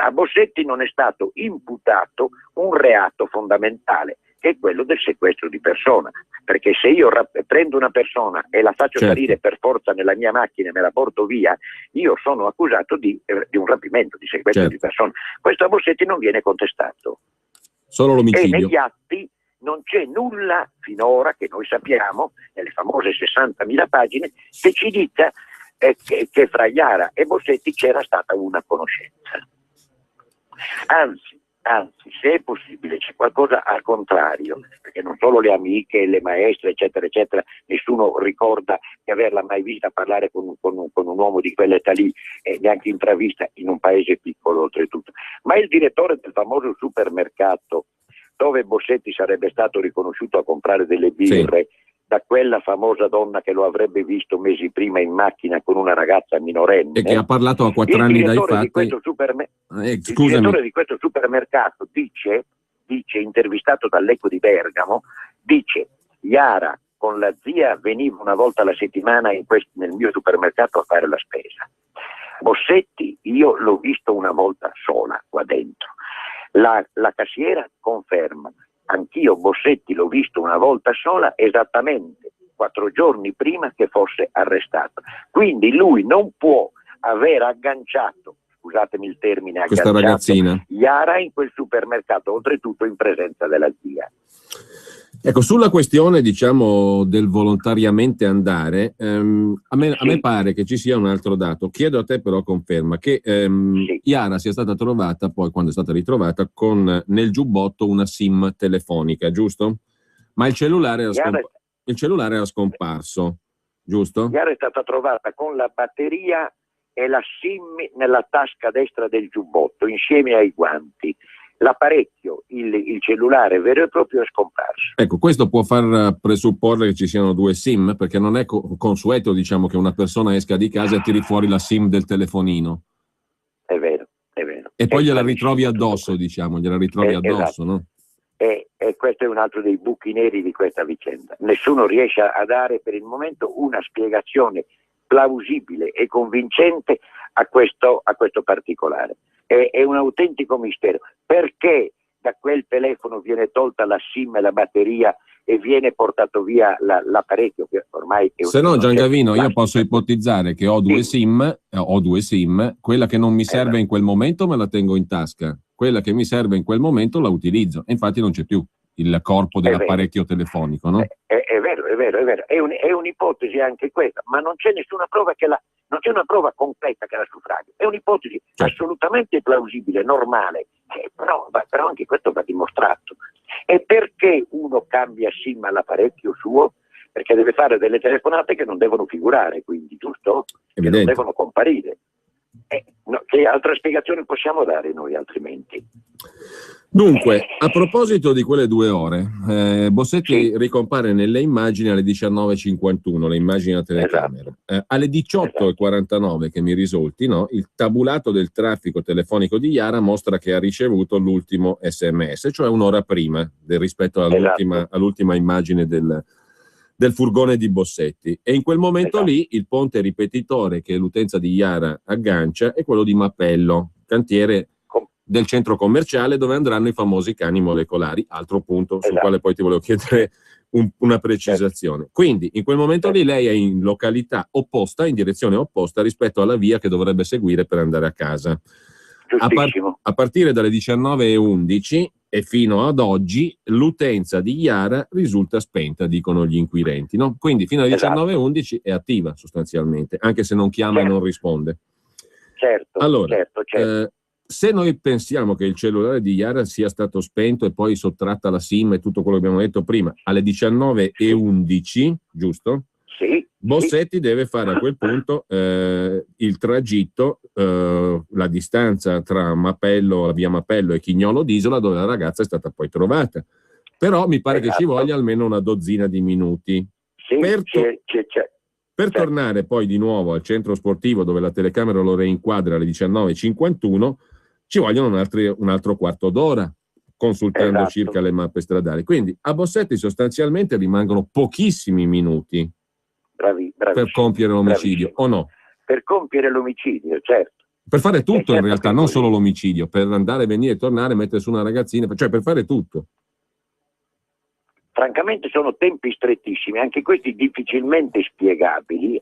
A Bossetti non è stato imputato un reato fondamentale, che è quello del sequestro di persona, perché se io prendo una persona e la faccio salire per forza nella mia macchina e me la porto via, io sono accusato di un rapimento, di sequestro di persona. Questo a Bossetti non viene contestato. Solo l'omicidio. E negli atti non c'è nulla finora che noi sappiamo, nelle famose 60.000 pagine, che ci dica che fra Yara e Bossetti c'era stata una conoscenza. Anzi, se è possibile, c'è qualcosa al contrario, perché non solo le amiche, le maestre, eccetera, eccetera, nessuno ricorda di averla mai vista parlare con un uomo di quell'età lì, neanche intravista in un paese piccolo oltretutto. Ma il direttore del famoso supermercato, dove Bossetti sarebbe stato riconosciuto a comprare delle birre, da quella famosa donna che lo avrebbe visto mesi prima in macchina con una ragazza minorenne, e che ha parlato a 4 anni dai fatti. Il direttore di questo supermercato dice, intervistato dall'Eco di Bergamo, dice: Yara con la zia veniva una volta alla settimana nel mio supermercato a fare la spesa. Bossetti io l'ho visto una volta sola qua dentro. La cassiera conferma: anch'io Bossetti l'ho visto una volta sola, esattamente 4 giorni prima che fosse arrestato. Quindi lui non può aver agganciato, scusatemi il termine, questa ragazzina Yara in quel supermercato, oltretutto in presenza della zia. Ecco, sulla questione, diciamo, del volontariamente andare, a me pare che ci sia un altro dato. Chiedo a te però conferma che Yara sia stata trovata, poi quando è stata ritrovata, con nel giubbotto una SIM telefonica, giusto? Ma il cellulare era scomparso, giusto? Yara è stata trovata con la batteria e la SIM nella tasca destra del giubbotto, insieme ai guanti. L'apparecchio, il cellulare vero e proprio, è scomparso. Ecco, questo può far presupporre che ci siano 2 SIM, perché non è consueto, diciamo, che una persona esca di casa e tiri fuori la SIM del telefonino. È vero. E poi gliela ritrovi addosso, diciamo, addosso, esatto. No? E questo è un altro dei buchi neri di questa vicenda. Nessuno riesce a dare per il momento una spiegazione plausibile e convincente a questo particolare. È un autentico mistero. Perché da quel telefono viene tolta la SIM e la batteria e viene portato via l'apparecchio, che ormai è se no, Giangavino, io posso ipotizzare che ho 2 SIM, quella che non mi serve in quel momento me la tengo in tasca, quella che mi serve in quel momento la utilizzo, e infatti non c'è più il corpo dell'apparecchio telefonico, no? È vero, è un'ipotesi anche questa, ma non c'è nessuna prova non c'è una prova completa che la suffraghi, è un'ipotesi assolutamente plausibile, normale, però anche questo va dimostrato. E perché uno cambia SIM all'apparecchio suo? Perché deve fare delle telefonate che non devono figurare, quindi, giusto? Che non devono comparire. Che altra spiegazione possiamo dare noi altrimenti? Dunque, a proposito di quelle 2 ore, Bossetti ricompare nelle immagini alle 19:51, le immagini a telecamera. Alle 18:49 che mi risulti, no, il tabulato del traffico telefonico di Yara mostra che ha ricevuto l'ultimo SMS, cioè un'ora prima rispetto all'ultima immagine del furgone di Bossetti, e in quel momento lì il ponte ripetitore che l'utenza di Yara aggancia è quello di Mappello, cantiere del centro commerciale dove andranno i famosi cani molecolari, altro punto sul quale poi ti volevo chiedere una precisazione. Quindi in quel momento lì lei è in località opposta, in direzione opposta rispetto alla via che dovrebbe seguire per andare a casa. A partire dalle 19:11 e fino ad oggi l'utenza di Yara risulta spenta, dicono gli inquirenti, no? Quindi fino alle 19:11 è attiva sostanzialmente, anche se non chiama e non risponde. Allora, se noi pensiamo che il cellulare di Yara sia stato spento e poi sottratta la SIM e tutto quello che abbiamo detto prima alle 19:11, giusto? Sì. Bossetti deve fare a quel punto il tragitto, la distanza tra Mapello, la via Mapello e Chignolo d'Isola, dove la ragazza è stata poi trovata. Però mi pare che ci voglia almeno una dozzina di minuti. Per tornare poi di nuovo al centro sportivo, dove la telecamera lo reinquadra alle 19:51, ci vogliono un altro quarto d'ora, consultando circa le mappe stradali. Quindi a Bossetti sostanzialmente rimangono pochissimi minuti per compiere l'omicidio, o no? Per compiere l'omicidio, certo. Per fare tutto in realtà, non solo l'omicidio, per andare, venire, tornare, mettere su una ragazzina, cioè per fare tutto. Francamente sono tempi strettissimi, anche questi difficilmente spiegabili,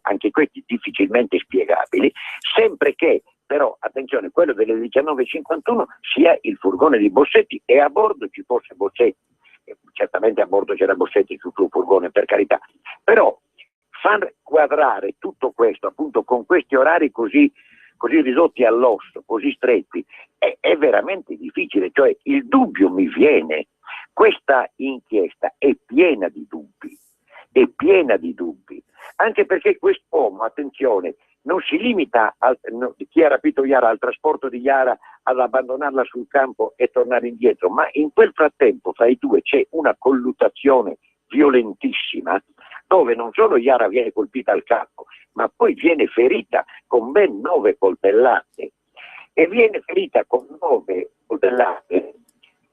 sempre che però, attenzione, quello delle 19:51 sia il furgone di Bossetti e a bordo ci fosse Bossetti. Certamente a bordo c'era Bossetti sul suo furgone, per carità, però far quadrare tutto questo appunto con questi orari così ridotti all'osso, così stretti, è veramente difficile. Cioè il dubbio mi viene, questa inchiesta è piena di dubbi, anche perché quest'uomo, attenzione, non si limita chi ha rapito Yara al trasporto di Yara, ad abbandonarla sul campo e tornare indietro, ma in quel frattempo fra i due c'è una colluttazione violentissima, dove non solo Yara viene colpita al capo, ma poi viene ferita con ben 9 coltellate, e viene ferita con 9 coltellate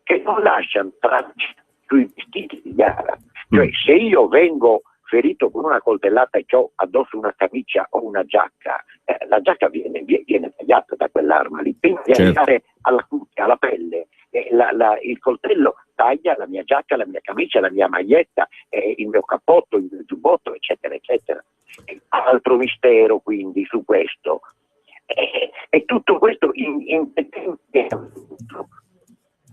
che non lasciano tracce sui vestiti di Yara. Cioè se io vengo ferito con una coltellata e ho addosso una camicia o una giacca, la giacca viene tagliata da quell'arma lì, prima di arrivare alla cuffia, alla pelle. Il coltello taglia la mia giacca, la mia camicia, la mia maglietta, il mio cappotto, il mio giubbotto, eccetera, eccetera. Altro mistero quindi su questo. E tutto questo in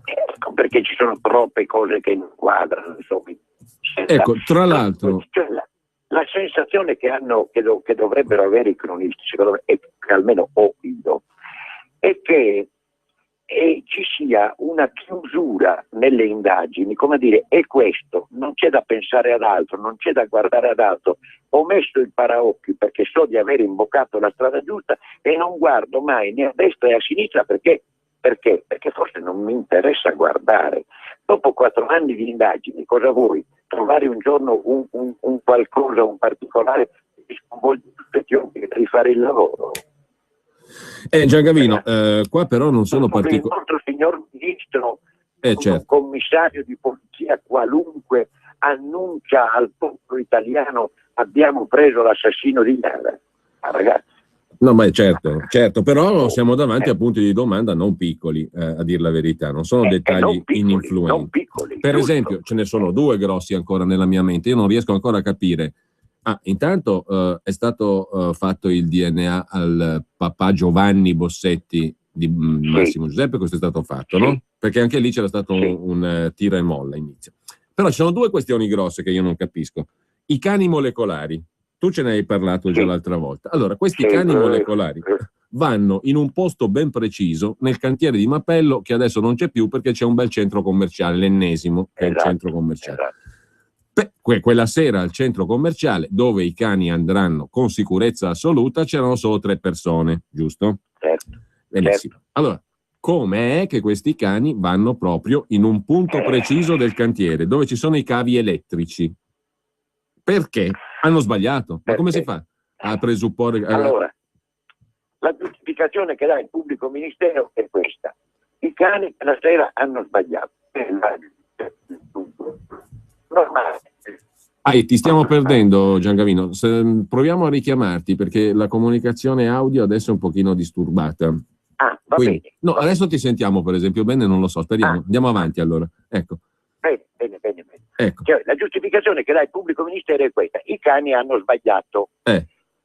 ecco perché ci sono troppe cose che non quadrano, insomma. Ecco, tra l'altro, cioè, la sensazione che dovrebbero avere i cronisti, secondo me, e che almeno ho io, è che ci sia una chiusura nelle indagini, come dire, è questo, non c'è da pensare ad altro, non c'è da guardare ad altro, ho messo il paraocchi perché so di aver imboccato la strada giusta e non guardo mai né a destra né a sinistra perché forse non mi interessa guardare. Dopo 4 anni di indagini, cosa vuoi? Trovare un giorno un qualcosa, un particolare che sconvolge tutti gli occhi e devi fare il lavoro? Giangavino, qua però non sono particolari. Il nostro signor ministro, certo. Un commissario di polizia qualunque, annuncia al popolo italiano: abbiamo preso l'assassino di Yara. Ragazzi. No, ma certo, però siamo davanti a punti di domanda non piccoli, a dir la verità, non sono dettagli ininfluenti. Per esempio, ce ne sono 2 grossi ancora nella mia mente, io non riesco ancora a capire. Intanto è stato fatto il DNA al papà Giovanni Bossetti di Massimo Giuseppe, questo è stato fatto, no? Perché anche lì c'era stato un tira e molla inizio. Però ci sono 2 questioni grosse che io non capisco. I cani molecolari. Tu ce ne hai parlato già l'altra volta. Allora, questi cani molecolari vanno in un posto ben preciso nel cantiere di Mapello, che adesso non c'è più perché c'è un bel centro commerciale, l'ennesimo, che è il centro commerciale. Quella sera al centro commerciale, dove i cani andranno con sicurezza assoluta, c'erano solo 3 persone, giusto? Certo. Benissimo. Allora, come è che questi cani vanno proprio in un punto preciso del cantiere, dove ci sono i cavi elettrici? Perché? Hanno sbagliato. Ma come si fa a presupporre? Allora, la giustificazione che dà il pubblico ministero è questa: i cani la sera hanno sbagliato. Normale. Ti stiamo perdendo, Giangavino. Proviamo a richiamarti perché la comunicazione audio adesso è un pochino disturbata. Va bene. No, adesso ti sentiamo per esempio bene, non lo so, speriamo. Andiamo avanti allora. Ecco. Bene. Ecco. Cioè, la giustificazione che dà il pubblico ministero è questa: i cani hanno sbagliato.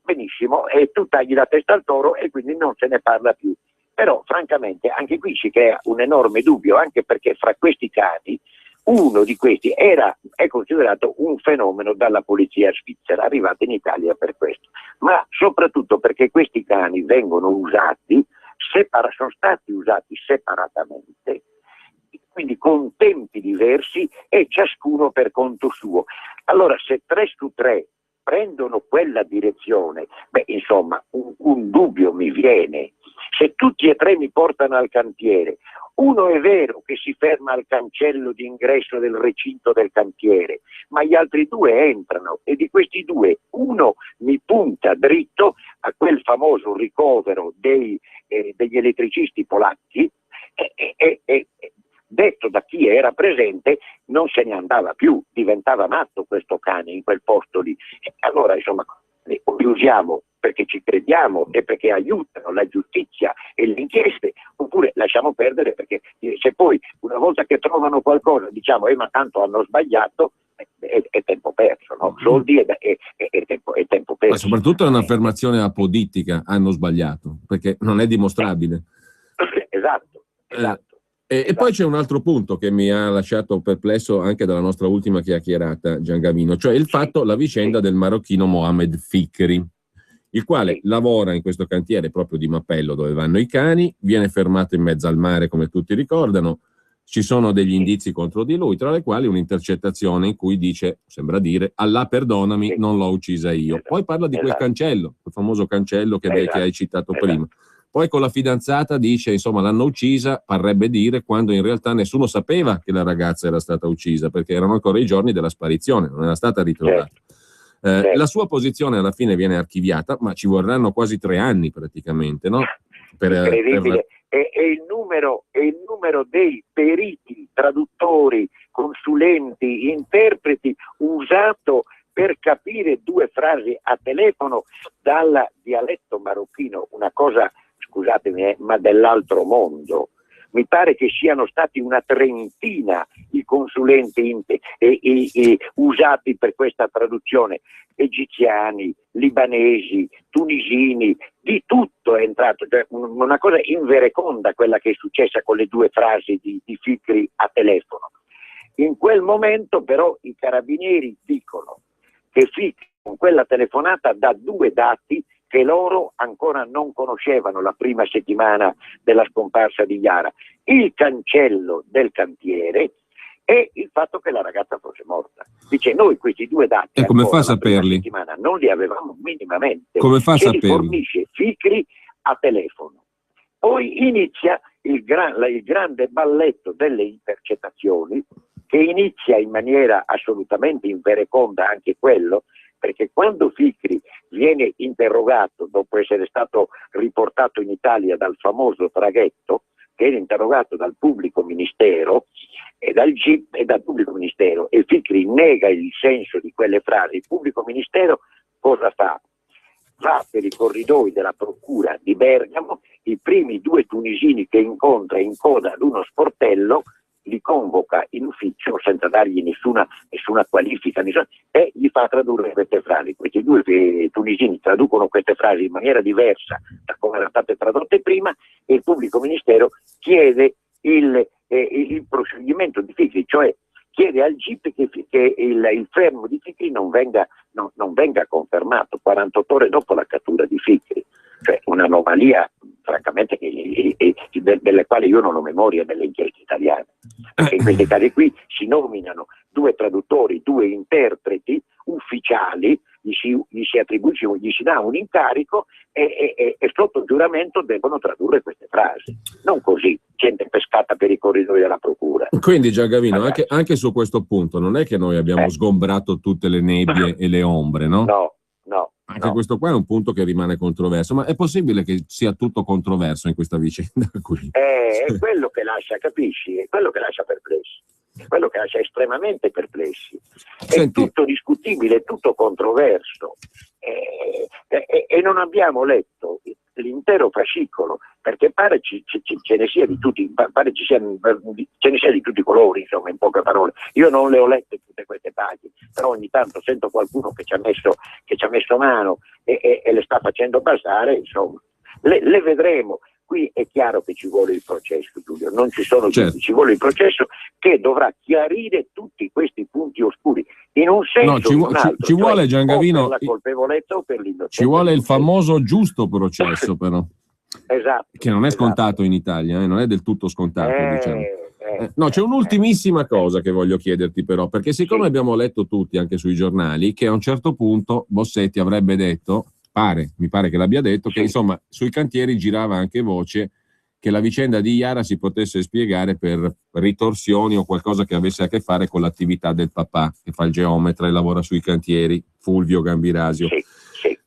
Benissimo, e tu tagli la testa al toro e quindi non se ne parla più. Però francamente anche qui si crea un enorme dubbio, anche perché fra questi cani uno di questi è considerato un fenomeno dalla polizia svizzera, arrivata in Italia per questo, ma soprattutto perché questi cani vengono usati, sono stati usati separatamente, quindi con tempi diversi e ciascuno per conto suo. Allora, se 3 su 3 prendono quella direzione, insomma, un dubbio mi viene. Se tutti e tre mi portano al cantiere, uno è vero che si ferma al cancello d'ingresso del recinto del cantiere, ma gli altri due entrano e di questi due uno mi punta dritto a quel famoso ricovero degli elettricisti polacchi e detto da chi era presente, non se ne andava più, diventava matto questo cane in quel posto lì. Allora, insomma, li usiamo perché ci crediamo e perché aiutano la giustizia e le inchieste, oppure lasciamo perdere perché se poi una volta che trovano qualcosa diciamo ma tanto hanno sbagliato, è tempo perso, no? Soldi è tempo perso. Ma soprattutto è un'affermazione apodittica, hanno sbagliato, perché non è dimostrabile. Esatto. E poi c'è un altro punto che mi ha lasciato perplesso anche dalla nostra ultima chiacchierata, Giangavino, cioè la vicenda del marocchino Mohamed Fikri, il quale lavora in questo cantiere proprio di Mappello dove vanno i cani, viene fermato in mezzo al mare come tutti ricordano, ci sono degli indizi contro di lui, tra le quali un'intercettazione in cui dice, sembra dire, Allah perdonami, non l'ho uccisa io. Poi parla di quel cancello, il famoso cancello che hai citato prima. Poi con la fidanzata dice, insomma, l'hanno uccisa, parrebbe dire, quando in realtà nessuno sapeva che la ragazza era stata uccisa, perché erano ancora i giorni della sparizione, non era stata ritrovata. La sua posizione alla fine viene archiviata, ma ci vorranno quasi 3 anni praticamente, no? Incredibile. È il numero dei periti, traduttori, consulenti, interpreti usato per capire 2 frasi a telefono dal dialetto marocchino, una cosa, scusatemi, ma dell'altro mondo. Mi pare che siano stati una trentina i consulenti usati per questa traduzione, egiziani, libanesi, tunisini, di tutto è entrato, cioè una cosa invereconda quella che è successa con le 2 frasi di Fikri a telefono. In quel momento però i carabinieri dicono che Fikri con quella telefonata dà 2 dati che loro ancora non conoscevano la prima settimana della scomparsa di Yara: il cancello del cantiere e il fatto che la ragazza fosse morta. Dice, noi questi 2 dati e come fa a saperli? Settimana non li avevamo minimamente. Come fa a saperli? Li fornisce Fikri a telefono. Poi inizia il grande balletto delle intercettazioni, che inizia in maniera assolutamente invereconda anche quello, perché quando Fikri viene interrogato dopo essere stato riportato in Italia dal famoso traghetto, viene interrogato dal pubblico ministero e dal GIP e dal pubblico ministero, e Fikri nega il senso di quelle frasi, il pubblico ministero cosa fa? Va per i corridoi della procura di Bergamo, i primi 2 tunisini che incontra in coda ad uno sportello li convoca in ufficio senza dargli nessuna qualifica e gli fa tradurre queste frasi. Questi 2 tunisini traducono queste frasi in maniera diversa da come erano state tradotte prima e il pubblico ministero chiede il proscioglimento di Fikri, cioè chiede al GIP che il fermo di Fikri non venga confermato 48 ore dopo la cattura di Fikri. Cioè un'anomalia francamente delle quali io non ho memoria delle inchieste italiane. Perché in questi casi qui si nominano 2 traduttori, 2 interpreti ufficiali, gli si attribuisce, gli si dà un incarico e sotto giuramento devono tradurre queste frasi. Non così, gente pescata per i corridoi della procura. Quindi Giangavino, anche su questo punto non è che noi abbiamo sgombrato tutte le nebbie e le ombre, no? No. Anche questo qua è un punto che rimane controverso, ma è possibile che sia tutto controverso in questa vicenda qui? È quello che lascia, capisci? È quello che lascia perplessi, è quello che lascia estremamente perplessi. È tutto discutibile, è tutto controverso e non abbiamo letto l'intero fascicolo, perché pare ce ne sia di tutti, pare ce ne sia di tutti i colori, insomma, in poche parole. Io non le ho lette tutte queste pagine, però ogni tanto sento qualcuno che ci ha messo mano e le sta facendo passare, insomma. Le vedremo. Qui è chiaro che ci vuole il processo, Giulio, non ci sono dubbi, ci vuole il processo che dovrà chiarire tutti questi punti oscuri, in un senso o in un altro, ci vuole, Giangavino, o per la colpevolezza o per l'innocenza. Ci vuole il famoso giusto processo, però. Esatto. Che non è scontato in Italia, non è del tutto scontato, diciamo. No, c'è un'ultimissima cosa che voglio chiederti però, perché siccome abbiamo letto tutti anche sui giornali che a un certo punto Bossetti avrebbe detto, mi pare che l'abbia detto, che insomma sui cantieri girava anche voce che la vicenda di Iara si potesse spiegare per ritorsioni o qualcosa che avesse a che fare con l'attività del papà, che fa il geometra e lavora sui cantieri, Fulvio Gambirasio.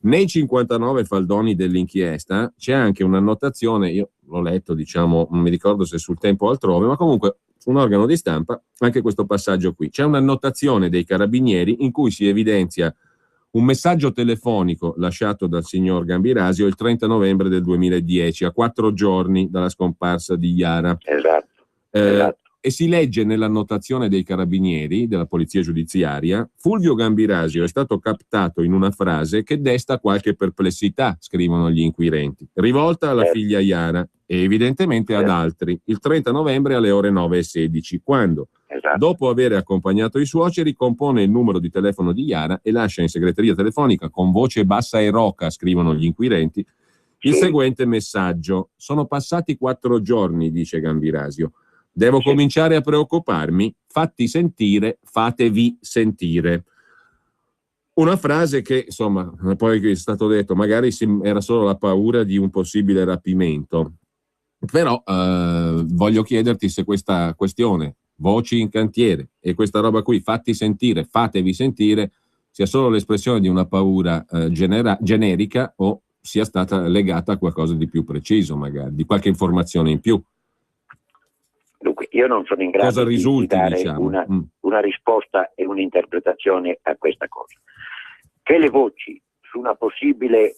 Nei 59 faldoni dell'inchiesta c'è anche un'annotazione, io l'ho letto, diciamo, non mi ricordo se sul Tempo o altrove, ma comunque su un organo di stampa, anche questo passaggio qui. C'è un'annotazione dei carabinieri in cui si evidenzia un messaggio telefonico lasciato dal signor Gambirasio il 30 novembre del 2010, a 4 giorni dalla scomparsa di Iara. Esatto. E si legge nell'annotazione dei carabinieri, della polizia giudiziaria, Fulvio Gambirasio è stato captato in una frase che desta qualche perplessità, scrivono gli inquirenti, rivolta alla figlia Iara e evidentemente ad altri, il 30 novembre alle ore 9:16, quando, dopo aver accompagnato i suoceri, compone il numero di telefono di Iara e lascia in segreteria telefonica, con voce bassa e roca, scrivono gli inquirenti, il seguente messaggio. Sono passati 4 giorni, dice Gambirasio. Devo cominciare a preoccuparmi? Fatti sentire, fatevi sentire. Una frase che, insomma, poi è stato detto, magari era solo la paura di un possibile rapimento. Però voglio chiederti se questa questione, voci in cantiere, e questa roba qui, fatti sentire, fatevi sentire, sia solo l'espressione di una paura generica o sia stata legata a qualcosa di più preciso, magari, di qualche informazione in più. Dunque, io non sono in grado di dare una risposta e un'interpretazione a questa cosa. Che le voci su una possibile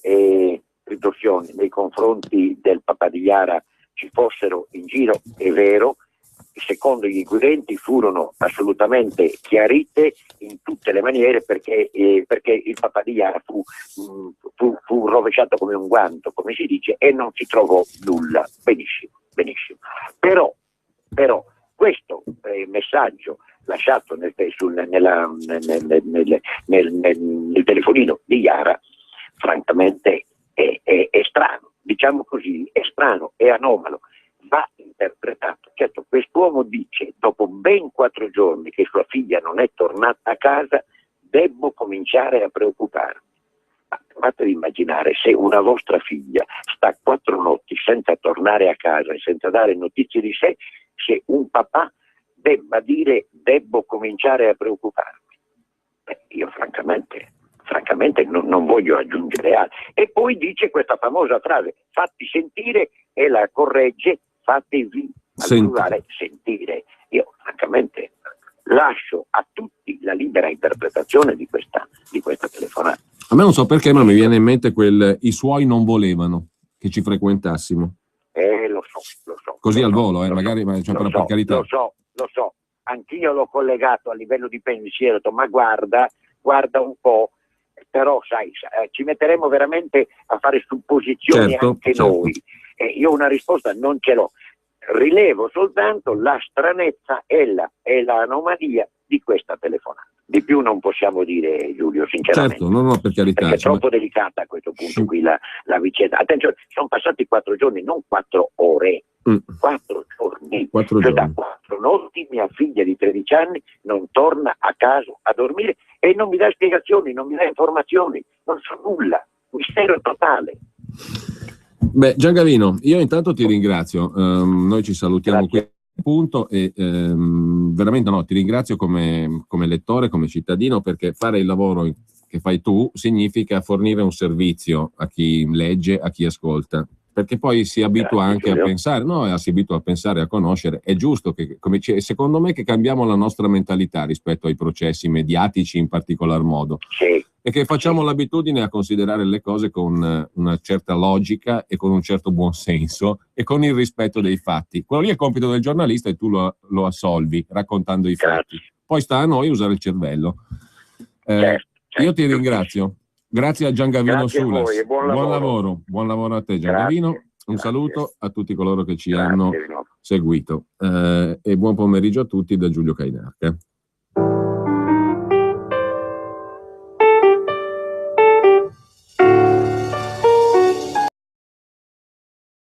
ritorsione nei confronti del papà di Iara ci fossero in giro è vero, secondo gli inquirenti furono assolutamente chiarite in tutte le maniere perché il papà di Iara fu rovesciato come un guanto, come si dice, e non si trovò nulla. Benissimo. Però questo messaggio lasciato nel telefonino di Iara, francamente è strano, diciamo così, è strano, è anomalo, va interpretato. Certo, quest'uomo dice, dopo ben 4 giorni che sua figlia non è tornata a casa, devo cominciare a preoccuparmi. Ma provatevi immaginare se una vostra figlia sta 4 notti senza tornare a casa e senza dare notizie di sé, se un papà debba dire devo cominciare a preoccuparmi. Io francamente non voglio aggiungere altro. E poi dice questa famosa frase, fatti sentire, e la corregge, fatevi sentire. Io francamente lascio a tutti la libera interpretazione di questa telefonata. A me non so perché, ma mi viene in mente i suoi non volevano che ci frequentassimo. Lo so. Così al volo, magari, per carità. Lo so. Anch'io l'ho collegato a livello di pensiero, ho detto, ma guarda un po', però sai, ci metteremo veramente a fare supposizioni anche noi. Io una risposta non ce l'ho. Rilevo soltanto la stranezza e l'anomalia di questa telefonata. Di più non possiamo dire, Giulio, sinceramente. Certo, no, per carità. Perché è troppo delicata a questo punto qui la vicenda. Attenzione, sono passati 4 giorni, non 4 ore. 4 giorni. 4 cioè, giorni. da 4 notti mia figlia di 13 anni non torna a casa a dormire e non mi dà spiegazioni, non mi dà informazioni, non so nulla. Mistero totale. Beh, Giangavino, io intanto ti ringrazio. Noi ci salutiamo qui. Punto, e veramente ti ringrazio come lettore, come cittadino, perché fare il lavoro che fai tu significa fornire un servizio a chi legge, a chi ascolta, perché poi si abitua anche a pensare, si abitua a pensare, a conoscere. È giusto che, secondo me, che cambiamo la nostra mentalità rispetto ai processi mediatici in particolar modo, e che facciamo l'abitudine a considerare le cose con una certa logica e con un certo buonsenso e con il rispetto dei fatti. Quello lì è il compito del giornalista e tu lo assolvi raccontando i fatti. Poi sta a noi usare il cervello. Io ti ringrazio. Grazie a Giangavino Sulas. Voi, Buon lavoro a te, Giangavino. Un saluto a tutti coloro che ci hanno seguito. E buon pomeriggio a tutti da Giulio Cainarca.